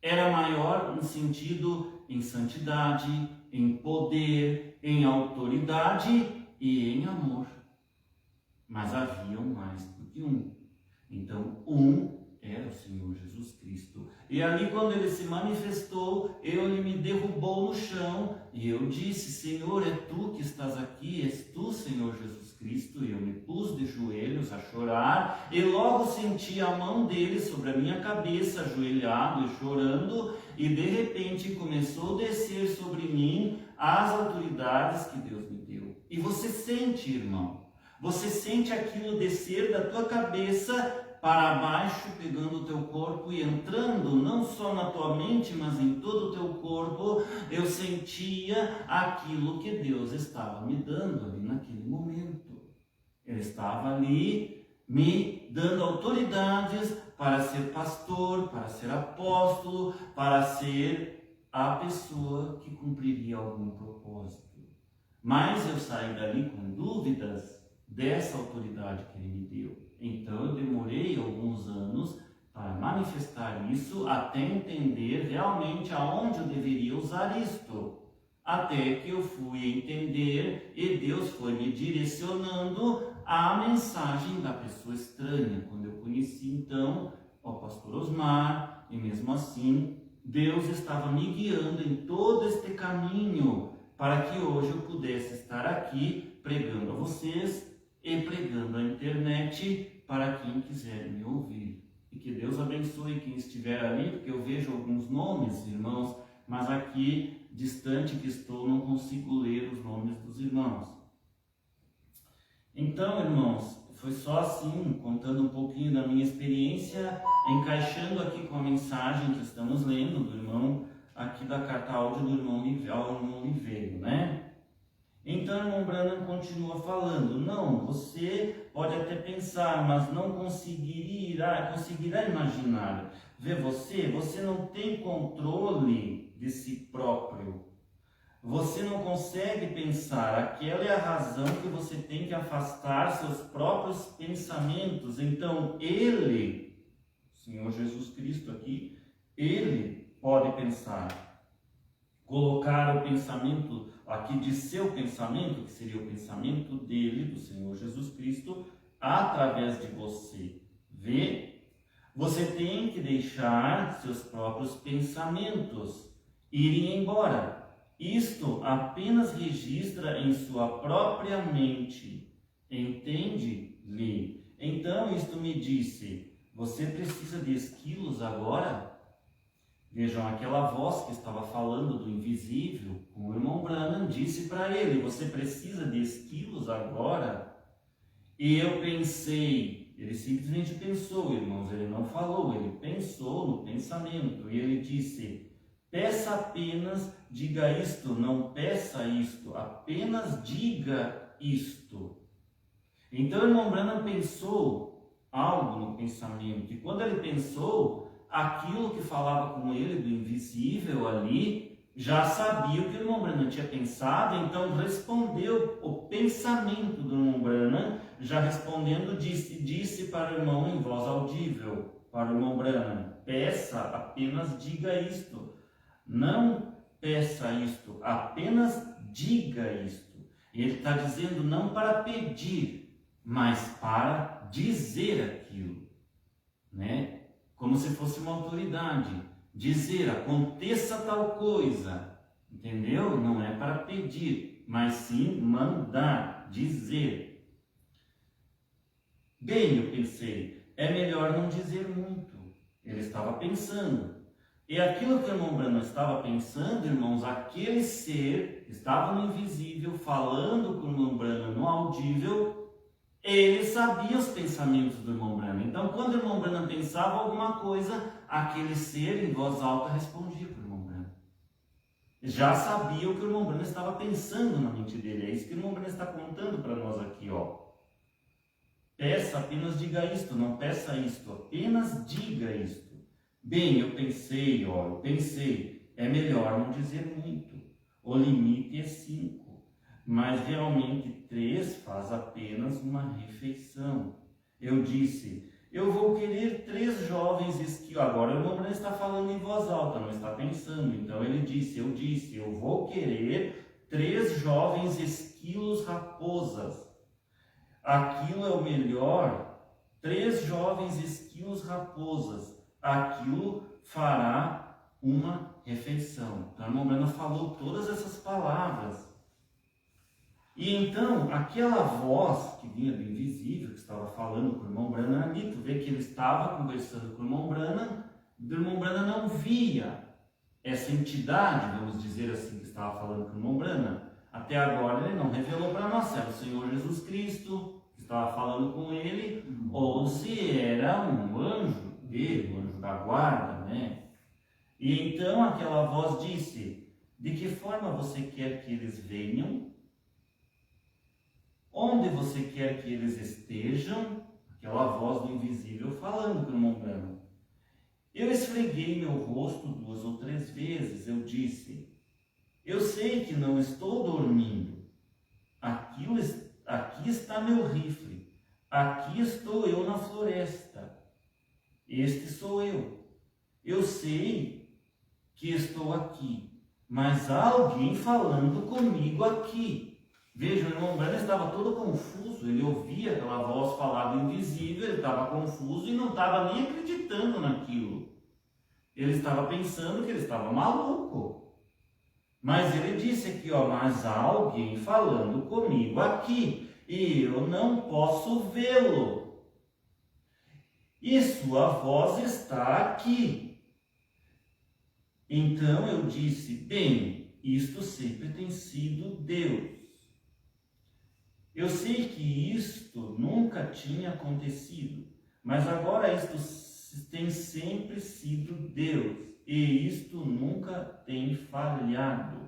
Era maior no sentido em santidade, em poder, em autoridade e em amor. Mas haviam mais do que um. Então, um era o Senhor Jesus Cristo. E ali, quando ele se manifestou, ele me derrubou no chão e eu disse, Senhor, é tu que estás aqui, és tu, Senhor Jesus Cristo. E eu me pus de joelhos a chorar e logo senti a mão dele sobre a minha cabeça, ajoelhado e chorando, e de repente começou a descer sobre mim as autoridades que Deus me deu. E você sente, irmão, Você sente aquilo descer da tua cabeça para baixo, pegando o teu corpo e entrando não só na tua mente, mas em todo o teu corpo. Eu sentia aquilo que Deus estava me dando ali naquele momento. Ele estava ali me dando autoridades para ser pastor, para ser apóstolo, para ser a pessoa que cumpriria algum propósito. Mas eu saí dali com dúvidas dessa autoridade que ele me deu. Então eu demorei alguns anos para manifestar isso, até entender realmente aonde eu deveria usar isto. Até que eu fui entender e Deus foi me direcionando à mensagem da pessoa estranha. Quando eu conheci então o pastor Osmar, e mesmo assim Deus estava me guiando em todo este caminho para que hoje eu pudesse estar aqui pregando a vocês e pregando a internet para quem quiser me ouvir. E que Deus abençoe quem estiver ali, porque eu vejo alguns nomes, irmãos, mas aqui, distante que estou, não consigo ler os nomes dos irmãos. Então, irmãos, foi só assim, contando um pouquinho da minha experiência, encaixando aqui com a mensagem que estamos lendo do irmão, aqui da carta áudio do irmão Oliveira, né? Então, o irmão Branham continua falando, não, você pode até pensar, mas não conseguirá imaginar. Vê você não tem controle de si próprio. Você não consegue pensar, aquela é a razão que você tem que afastar seus próprios pensamentos. Então, Ele, o Senhor Jesus Cristo aqui, Ele pode pensar, colocar o pensamento aqui de seu pensamento, que seria o pensamento dele, do Senhor Jesus Cristo, através de você. Vê? Você tem que deixar seus próprios pensamentos irem embora. Isto apenas registra em sua própria mente. Entende-lhe? Então, isto me disse, você precisa de esquilos agora? Vejam, aquela voz que estava falando do invisível, o irmão Branham disse para ele, você precisa de esquilos agora? E eu pensei, ele simplesmente pensou, irmãos, ele não falou, ele pensou no pensamento, e ele disse, peça apenas, diga isto, não peça isto, apenas diga isto. Então o irmão Branham pensou algo no pensamento, e quando ele pensou, aquilo que falava com ele do invisível ali, já sabia o que o irmão Branham tinha pensado, então respondeu o pensamento do irmão Branham, já respondendo, disse para o irmão em voz audível, para o irmão Branham, peça, apenas diga isto, não peça isto, apenas diga isto. E ele está dizendo não para pedir, mas para dizer aquilo, né? Como se fosse uma autoridade, dizer, aconteça tal coisa, entendeu? Não é para pedir, mas sim mandar, dizer. Bem, eu pensei, é melhor não dizer muito. Ele estava pensando. E aquilo que o irmão Branham estava pensando, irmãos, aquele ser que estava no invisível, falando com o irmão Branham no audível, ele sabia os pensamentos do irmão Branham. Então, quando o irmão Branham pensava alguma coisa, aquele ser em voz alta respondia para o irmão Branham. Já sabia o que o irmão Branham estava pensando na mente dele. É isso que o irmão Branham está contando para nós aqui, ó. Peça, apenas diga isto, não peça isto, apenas diga isto. Bem, eu pensei, é melhor não dizer muito. O limite é 5. Mas realmente 3 faz apenas uma refeição. Eu disse, eu vou querer 3 jovens esquilos. Agora o irmão Branham está falando em voz alta, não está pensando. Então ele disse, eu vou querer 3 jovens esquilos raposas. Aquilo é o melhor. 3 jovens esquilos raposas. Aquilo fará uma refeição. Então o irmão Branham falou todas essas palavras. E então, aquela voz que vinha do invisível, que estava falando com o irmão Branham ali, tu vê que ele estava conversando com o irmão Branham não via essa entidade, vamos dizer assim, que estava falando com o irmão Branham. Até agora ele não revelou para nós, era o Senhor Jesus Cristo, que estava falando com ele, ou se era um anjo dele, um anjo da guarda, né? E então aquela voz disse: de que forma você quer que eles venham? Onde você quer que eles estejam? Aquela voz do invisível falando com o irmão Branham. Eu esfreguei meu rosto 2 ou 3 vezes. Eu disse: eu sei que não estou dormindo. Aqui está meu rifle. Aqui estou eu na floresta. Este sou eu. Eu sei que estou aqui, mas há alguém falando comigo aqui. Veja, o irmão Branham estava todo confuso. Ele ouvia aquela voz falar do invisível, ele estava confuso e não estava nem acreditando naquilo. Ele estava pensando que ele estava maluco. Mas ele disse aqui, mas há alguém falando comigo aqui e eu não posso vê-lo. E sua voz está aqui. Então eu disse: bem, isto sempre tem sido Deus. Eu sei que isto nunca tinha acontecido, mas agora isto tem sempre sido Deus, e isto nunca tem falhado.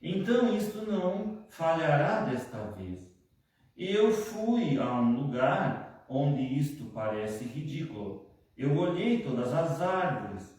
Então isto não falhará desta vez. Eu fui a um lugar onde isto parece ridículo. Eu olhei todas as árvores.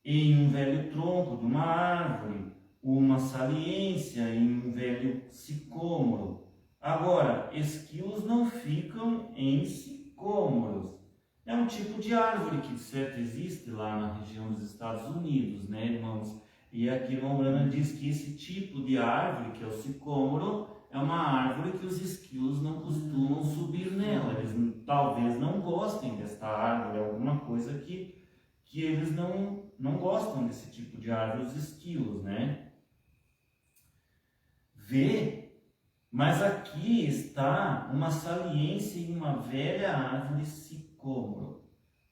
Em um velho tronco de uma árvore, uma saliência em um velho sicômoro. Agora, esquilos não ficam em sicômoros. É um tipo de árvore que, de certo, existe lá na região dos Estados Unidos, né, irmãos? E aqui o irmão Branham diz que esse tipo de árvore, que é o sicômoro, é uma árvore que os esquilos não costumam subir nela. Eles talvez não gostem desta árvore, alguma coisa que eles não gostam desse tipo de árvore, os esquilos, né? Vê, mas aqui está uma saliência em uma velha árvore sicômoro.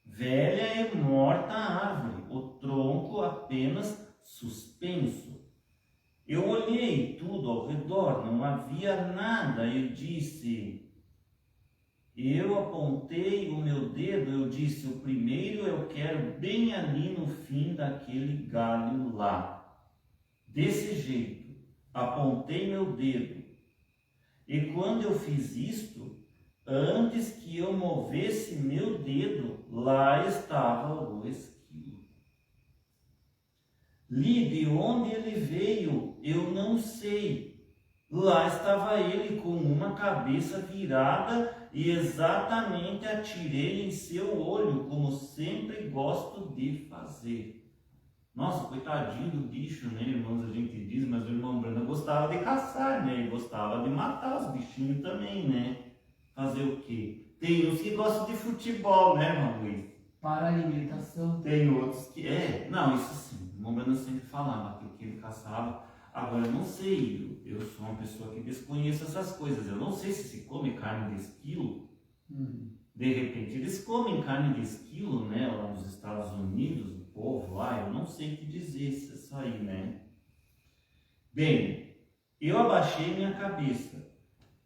Velha e morta árvore, o tronco apenas suspenso. Eu olhei tudo ao redor, não havia nada. Eu disse, eu apontei o meu dedo, eu disse: o primeiro eu quero bem ali no fim daquele galho lá. Desse jeito, apontei meu dedo. E quando eu fiz isto, antes que eu movesse meu dedo, lá estava o esquilo. Li de onde ele veio, eu não sei. Lá estava ele com uma cabeça virada e exatamente atirei em seu olho, como sempre gosto de fazer. Nossa, coitadinho do bicho, né, irmãos? A gente diz, mas o irmão Branham gostava de caçar, né? Ele gostava de matar os bichinhos também, né? Fazer o quê? Tem uns que gostam de futebol, né, irmão Luiz? Para alimentação. Tem outros que... não, isso sim. O irmão Branham sempre falava que ele caçava. Agora, eu não sei, eu sou uma pessoa que desconheço essas coisas. Eu não sei se come carne de esquilo. De repente, eles comem carne de esquilo, né? Lá nos Estados Unidos, o povo lá, eu não sei o que dizer isso aí, né? Bem, eu abaixei minha cabeça,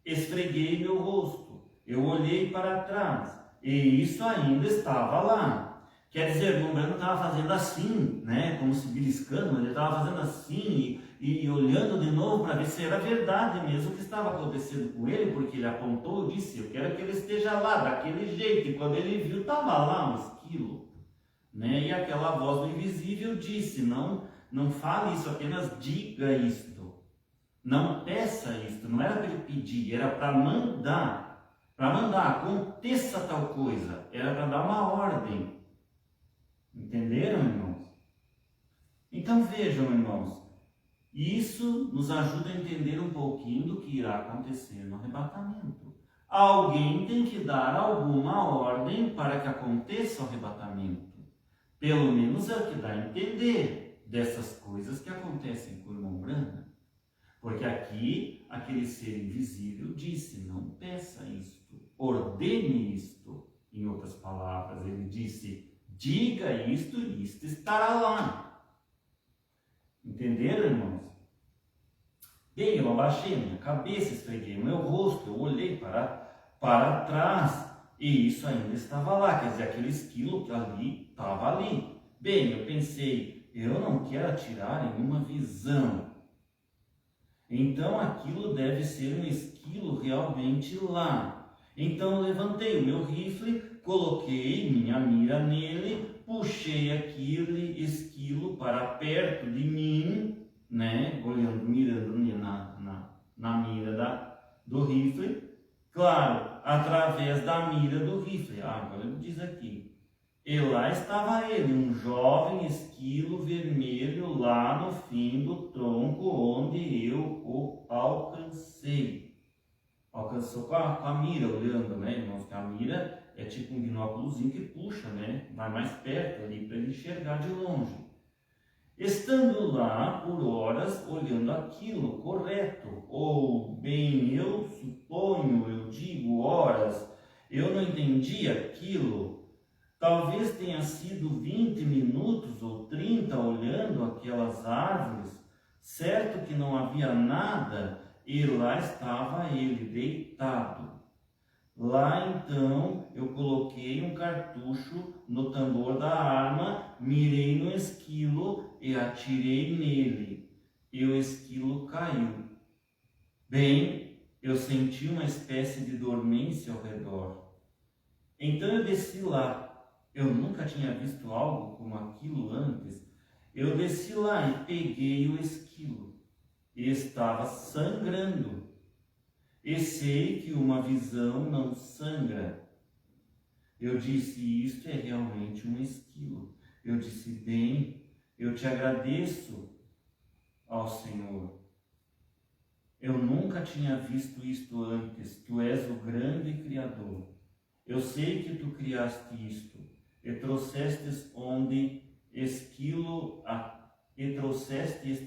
esfreguei meu rosto, eu olhei para trás, e isso ainda estava lá. Quer dizer, o Branham estava fazendo assim, né? Como se beliscando, mas ele estava fazendo assim e olhando de novo para ver se era verdade mesmo o que estava acontecendo com ele, porque ele apontou e disse: eu quero que ele esteja lá, daquele jeito. E quando ele viu, estava lá um esquilo, né? E aquela voz do invisível disse: não fale isso, apenas diga isto. Não peça isto. Não era para ele pedir, era para mandar. Para mandar, aconteça tal coisa. Era para dar uma ordem. Entenderam, irmãos? Então vejam, irmãos, isso nos ajuda a entender um pouquinho do que irá acontecer no arrebatamento. Alguém tem que dar alguma ordem para que aconteça o arrebatamento. Pelo menos é o que dá a entender dessas coisas que acontecem com o irmão Branham. Porque aqui, aquele ser invisível disse: não peça isto, ordene isto. Em outras palavras, ele disse: diga isto e isto estará lá. Entenderam, irmãos? Bem, eu abaixei a minha cabeça, esfreguei o meu rosto, eu olhei para trás e isso ainda estava lá, quer dizer, aquele esquilo que ali estava ali. Bem, eu pensei, eu não quero atirar em uma visão. Então aquilo deve ser um esquilo realmente lá. Então eu levantei o meu rifle, coloquei minha mira nele, puxei aquele esquilo para perto de mim, né? Olhando, mirando na mira do rifle. Claro, através da mira do rifle. Agora ele diz aqui. E lá estava ele, um jovem esquilo vermelho lá no fim do tronco onde eu o alcancei. Alcançou com a mira, olhando, né, irmãos? A mira é tipo um binóculozinho que puxa, né? Vai mais perto ali para ele enxergar de longe. Estando lá por horas olhando aquilo, correto, ou bem, eu suponho, eu digo horas, eu não entendi aquilo. Talvez tenha sido 20 minutos ou 30 olhando aquelas árvores, certo que não havia nada, e lá estava ele deitado. Lá então eu coloquei um cartucho no tambor da arma, mirei no esquilo e atirei nele, e o esquilo caiu. Bem, eu senti uma espécie de dormência ao redor. Então eu desci lá. Eu nunca tinha visto algo como aquilo antes. Eu desci lá e peguei o esquilo. E estava sangrando. E sei que uma visão não sangra. Eu disse, isto é realmente um esquilo. Eu disse, bem, eu te agradeço ao Senhor. Eu nunca tinha visto isto antes. Tu és o grande Criador. Eu sei que tu criaste isto. E trouxeste este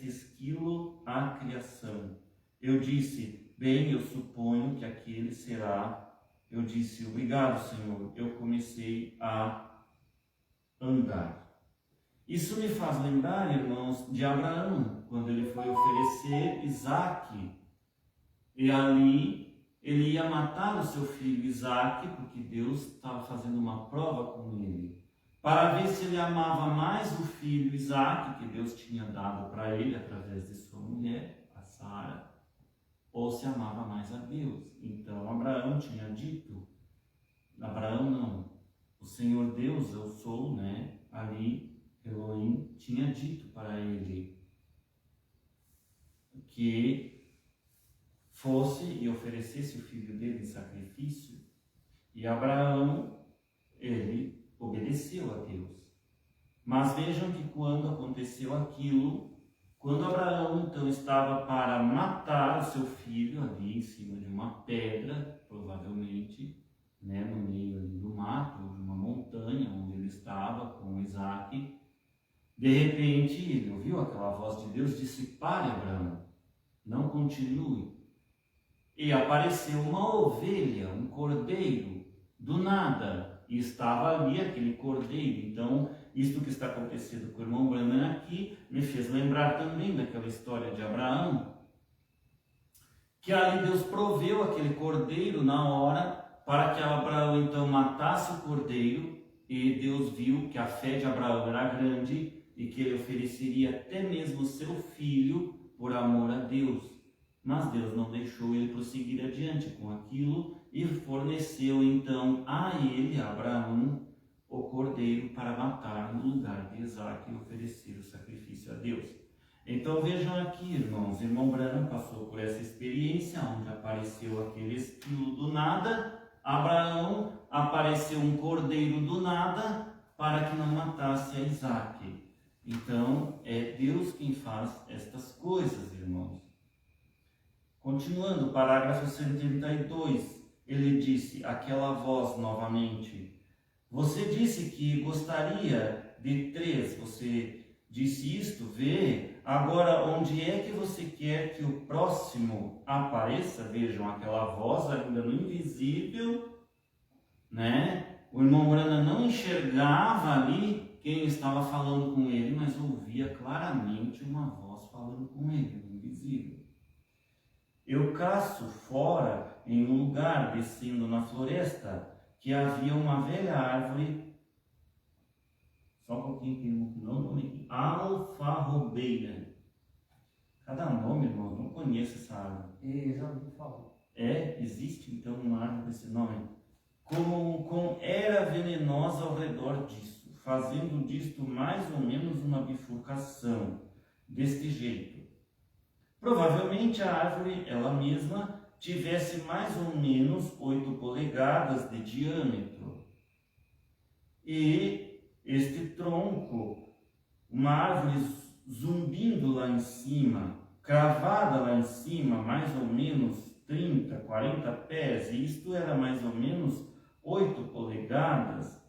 esquilo à criação. Eu disse, bem, eu suponho que aquele será. Eu disse, obrigado, Senhor. Eu comecei a andar. Isso me faz lembrar, irmãos, de Abraão, quando ele foi oferecer Isaque. E ali ele ia matar o seu filho Isaque, porque Deus estava fazendo uma prova com ele, para ver se ele amava mais o filho Isaque, que Deus tinha dado para ele através de sua mulher, a Sara, ou se amava mais a Deus. Então Abraão tinha dito, Abraão não, o Senhor Deus, eu sou, né? Ali Elohim tinha dito para ele que fosse e oferecesse o filho dele em sacrifício, e Abraão, ele obedeceu a Deus. Mas vejam que quando aconteceu aquilo, quando Abraão então estava para matar o seu filho ali em cima de uma pedra, provavelmente, né, no meio ali do mato, de uma montanha onde ele estava com Isaque, de repente ele ouviu aquela voz de Deus, disse, pare, Abraão, não continue. E apareceu uma ovelha, um cordeiro, do nada, e estava ali aquele cordeiro. Então, isto que está acontecendo com o irmão Branham aqui, me fez lembrar também daquela história de Abraão, que ali Deus proveu aquele cordeiro na hora, para que Abraão então matasse o cordeiro, e Deus viu que a fé de Abraão era grande, e que ele ofereceria até mesmo seu filho, por amor a Deus. Mas Deus não deixou ele prosseguir adiante com aquilo e forneceu então a ele, a Abraão, o cordeiro para matar no lugar de Isaque e oferecer o sacrifício a Deus. Então vejam aqui, irmãos, irmão Branham passou por essa experiência onde apareceu aquele esquilo do nada, Abraão apareceu um cordeiro do nada para que não matasse a Isaque. Então é Deus quem faz estas coisas, irmãos. Continuando, parágrafo 132, ele disse, aquela voz novamente, você disse que gostaria de 3, você disse isto, vê, agora onde é que você quer que o próximo apareça? Vejam, aquela voz ainda no invisível, né? O irmão Branham não enxergava ali quem estava falando com ele, mas ouvia claramente uma voz falando com ele, no invisível. Eu caço fora, em um lugar, descendo na floresta, que havia uma velha árvore, só um pouquinho que não nome aqui, alfarrobeira. Cada nome, irmão, não conheço essa árvore. Eu já ouvi falar. Existe então uma árvore com esse nome? Com era venenosa ao redor disso, fazendo disto mais ou menos uma bifurcação, deste jeito. Provavelmente a árvore, ela mesma, tivesse mais ou menos 8 polegadas de diâmetro. E este tronco, uma árvore zumbindo lá em cima, cravada lá em cima, mais ou menos 30, 40 pés, e isto era mais ou menos 8 polegadas,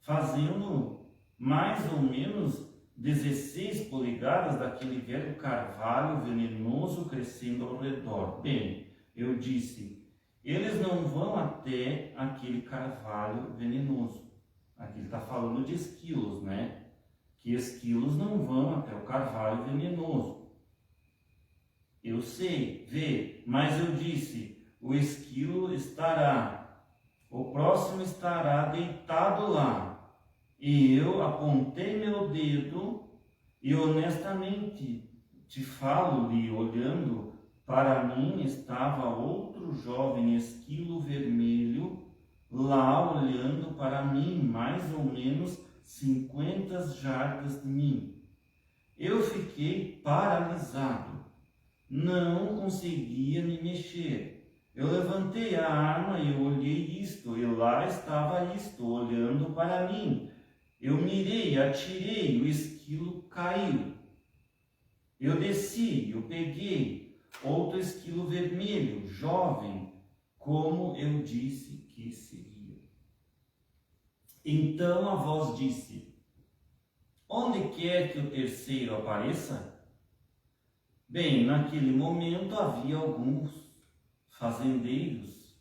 fazendo mais ou menos 16 polegadas daquele velho carvalho venenoso crescendo ao redor. Bem, eu disse, eles não vão até aquele carvalho venenoso. Aqui ele está falando de esquilos, né? Que esquilos não vão até o carvalho venenoso. Eu sei, vê, mas eu disse, o esquilo estará, o próximo estará deitado lá. E eu apontei meu dedo e honestamente te falo-lhe, olhando, para mim estava outro jovem esquilo vermelho lá olhando para mim, mais ou menos 50 jardas de mim. Eu fiquei paralisado, não conseguia me mexer. Eu levantei a arma e olhei isto, e lá estava isto, olhando para mim. Eu mirei, atirei, o esquilo caiu. Eu desci, eu peguei outro esquilo vermelho, jovem, como eu disse que seria. Então a voz disse, onde quer que o terceiro apareça? Bem, naquele momento havia alguns fazendeiros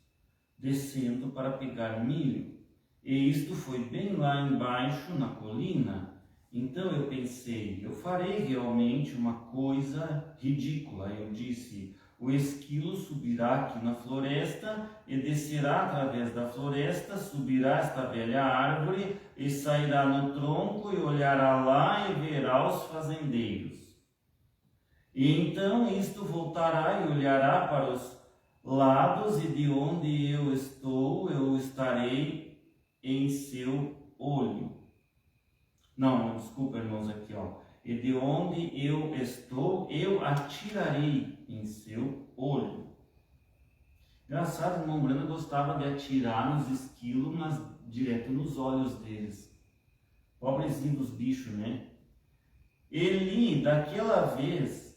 descendo para pegar milho. E isto foi bem lá embaixo, na colina. Então eu pensei, eu farei realmente uma coisa ridícula. Eu disse, o esquilo subirá aqui na floresta e descerá através da floresta, subirá esta velha árvore e sairá no tronco e olhará lá e verá os fazendeiros. E então isto voltará e olhará para os lados, e de onde eu estou, eu estarei em seu olho. Não, desculpa, irmãos, aqui, ó. E de onde eu estou, eu atirarei em seu olho. Engraçado, o irmão Brando gostava de atirar nos esquilos, mas direto nos olhos deles. Pobrezinho dos bichos, né? Ele, daquela vez,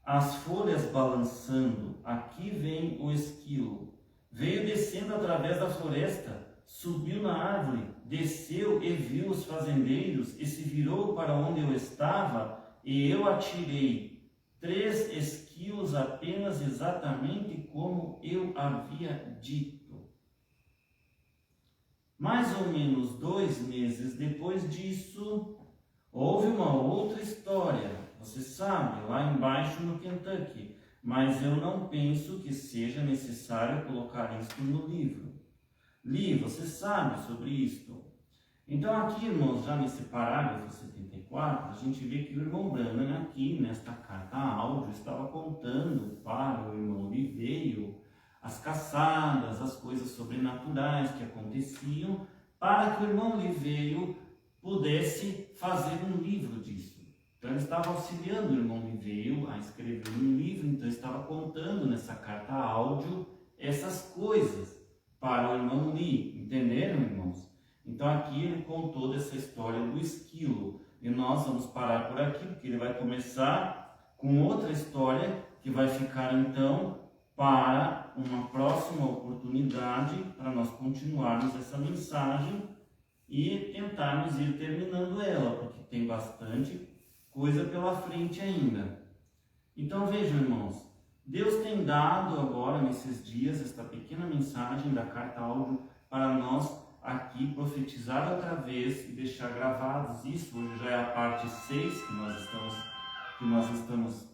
as folhas balançando, aqui vem o esquilo. Veio descendo através da floresta, subiu na árvore, desceu e viu os fazendeiros e se virou para onde eu estava, e eu atirei 3 esquilos apenas, exatamente como eu havia dito. Mais ou menos 2 meses depois disso, houve uma outra história, você sabe, lá embaixo no Kentucky, mas eu não penso que seja necessário colocar isto no livro. Li, você sabe sobre isto. Então aqui, irmãos, já nesse parágrafo 74, a gente vê que o irmão Branham aqui, nesta carta áudio, estava contando para o irmão Liveio as caçadas, as coisas sobrenaturais que aconteciam, para que o irmão Liveio pudesse fazer um livro disso. Então ele estava auxiliando o irmão Liveio a escrever um livro, então estava contando nessa carta áudio essas coisas para o irmão Li, entenderam, irmãos? Então aqui ele contou dessa história do esquilo, e nós vamos parar por aqui, porque ele vai começar com outra história, que vai ficar então para uma próxima oportunidade, para nós continuarmos essa mensagem e tentarmos ir terminando ela, porque tem bastante coisa pela frente ainda. Então vejam, irmãos, Deus tem dado agora, nesses dias, esta pequena mensagem da carta áudio para nós aqui profetizar outra vez e deixar gravados isso. Hoje já é a parte 6 que nós estamos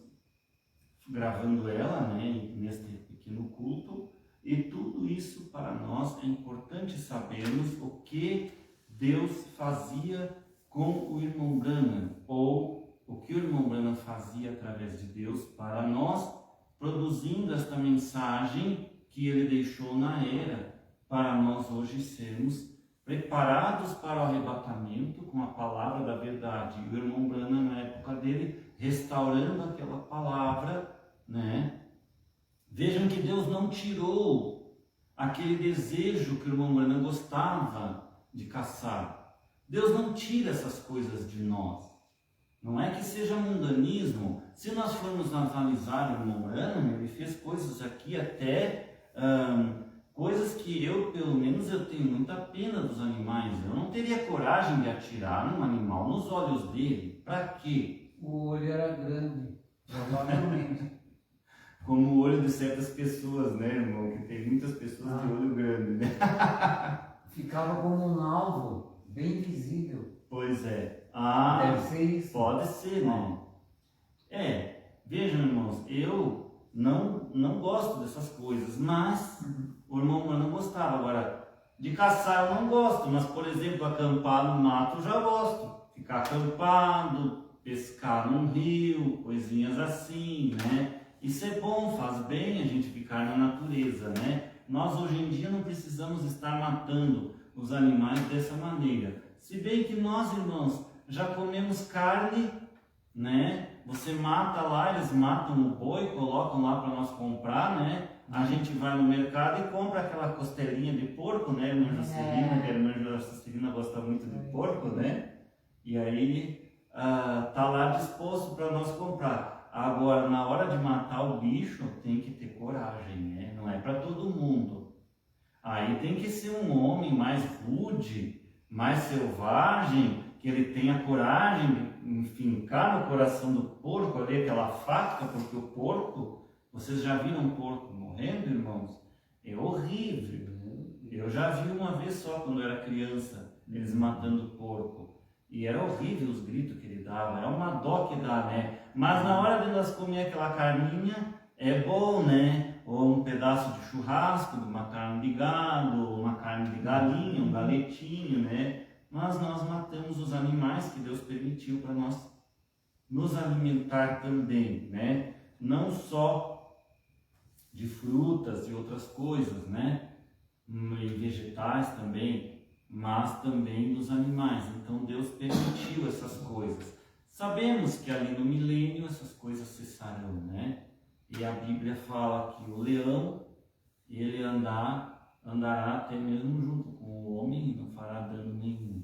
gravando ela, né, neste pequeno culto, e tudo isso para nós é importante sabermos o que Deus fazia com o irmão Branham, ou o que o irmão Branham fazia através de Deus para nós, produzindo esta mensagem que ele deixou na era, para nós hoje sermos preparados para o arrebatamento com a palavra da verdade. E o irmão Branham, na época dele, restaurando aquela palavra, né? Vejam que Deus não tirou aquele desejo que o irmão Branham gostava de caçar. Deus não tira essas coisas de nós. Não é que seja mundanismo. Se nós formos analisar o irmão Branham, ele fez coisas aqui até... coisas que pelo menos eu tenho muita pena dos animais. Eu não teria coragem de atirar num animal nos olhos dele. Para quê? O olho era grande, provavelmente. Como o olho de certas pessoas, né, irmão? Que tem muitas pessoas de olho grande, né? Ficava como um alvo, bem visível. Pois é. Deve ser isso. Pode ser, né? Vejam, irmãos, eu não gosto dessas coisas, mas o irmão não gostava. Agora, de caçar eu não gosto, mas, por exemplo, acampar no mato eu já gosto. Ficar acampado, pescar num rio, coisinhas assim, né? Isso é bom, faz bem a gente ficar na natureza, né? Nós hoje em dia não precisamos estar matando os animais dessa maneira. Se bem que nós, irmãos, já comemos carne, né? Você mata lá, eles matam o boi, colocam lá para nós comprar, né? A gente vai no mercado e compra aquela costelinha de porco, né? A irmã Juscelina, que a irmã Juscelina gosta muito de porco, né? E aí tá lá disposto para nós comprar. Agora, na hora de matar o bicho, tem que ter coragem, né? Não é para todo mundo. Aí tem que ser um homem mais rude, mais selvagem, que ele tenha coragem de enfincar no coração do porco ali aquela faca, porque o porco, vocês já viram um porco morrendo, irmãos? É horrível. Eu já vi uma vez só, quando eu era criança, eles matando o porco. E era horrível os gritos que ele dava, era uma dó que dá, né? Mas na hora de nós comer aquela carninha, é bom, né? Ou um pedaço de churrasco, uma carne de gado, uma carne de galinha, um galetinho, né? Mas nós matamos os animais que Deus permitiu para nós nos alimentar também, né? Não só de frutas e outras coisas, né? E vegetais também, mas também dos animais. Então Deus permitiu essas coisas. Sabemos que ali no milênio essas coisas cessarão, né? E a Bíblia fala que o leão, ele andará até mesmo junto com o homem e não fará dano nenhum,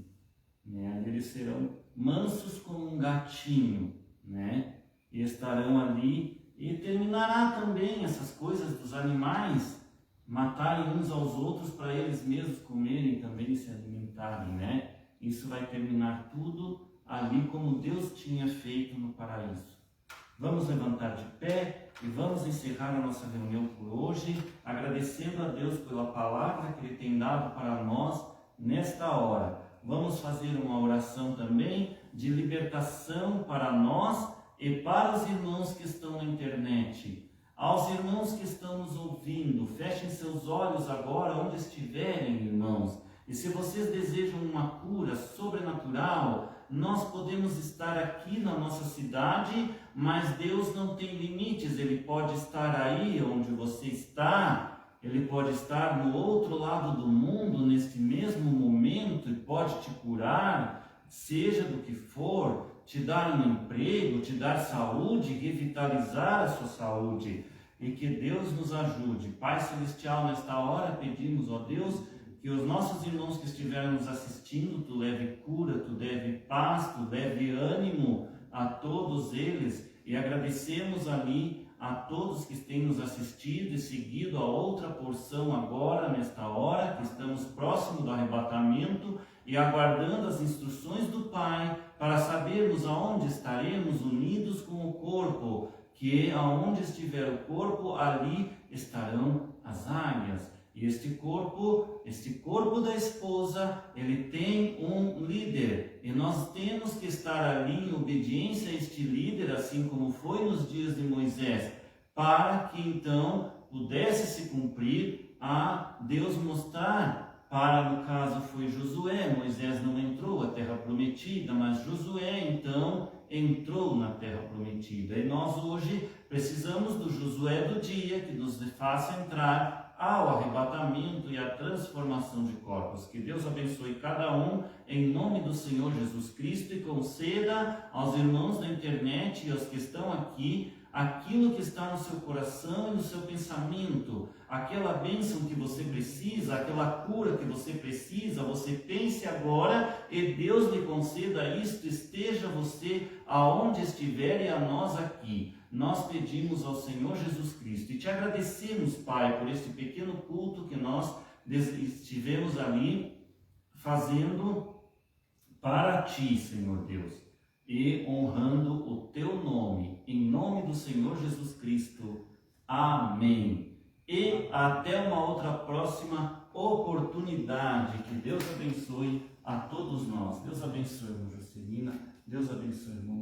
né? Eles serão mansos como um gatinho, né? E estarão ali, e terminará também essas coisas dos animais matarem uns aos outros para eles mesmos comerem também e se alimentarem, né? Isso vai terminar tudo ali como Deus tinha feito no paraíso. Vamos levantar de pé e vamos encerrar a nossa reunião por hoje, agradecendo a Deus pela palavra que Ele tem dado para nós nesta hora. Vamos fazer uma oração também de libertação para nós e para os irmãos que estão na internet. Aos irmãos que estão nos ouvindo, fechem seus olhos agora onde estiverem, irmãos. E se vocês desejam uma cura sobrenatural, nós podemos estar aqui na nossa cidade, mas Deus não tem limites. Ele pode estar aí onde você está, Ele pode estar no outro lado do mundo, neste mesmo momento, e pode te curar, seja do que for, te dar um emprego, te dar saúde, revitalizar a sua saúde. E que Deus nos ajude. Pai Celestial, nesta hora pedimos, ó Deus, que os nossos irmãos que estiveram nos assistindo, Tu leve cura, Tu leve paz, Tu leve ânimo a todos eles. E agradecemos ali a todos que têm nos assistido e seguido a outra porção agora, nesta hora, que estamos próximo do arrebatamento e aguardando as instruções do Pai para sabermos aonde estaremos unidos com o corpo, que aonde estiver o corpo, ali estarão as águias. E este corpo da esposa, ele tem um líder, e nós temos que estar ali em obediência a este líder, assim como foi nos dias de Moisés. para que então pudesse se cumprir a Deus mostrar para, no caso foi Josué, Moisés não entrou à terra prometida, mas Josué então entrou na terra prometida. E nós hoje precisamos do Josué do dia que nos faça entrar ao arrebatamento e à transformação de corpos. Que Deus abençoe cada um em nome do Senhor Jesus Cristo e conceda aos irmãos da internet e aos que estão aqui aquilo que está no seu coração e no seu pensamento, aquela bênção que você precisa, aquela cura que você precisa. Você pense agora e Deus lhe conceda isto, esteja você aonde estiver e a nós aqui. Nós pedimos ao Senhor Jesus Cristo e te agradecemos, Pai, por este pequeno culto que nós estivemos ali fazendo para ti, Senhor Deus, e honrando o teu nome, em nome do Senhor Jesus Cristo. Amém. E até uma outra próxima oportunidade. Que Deus abençoe a todos nós. Deus abençoe a irmã Juscelina, Deus abençoe a irmã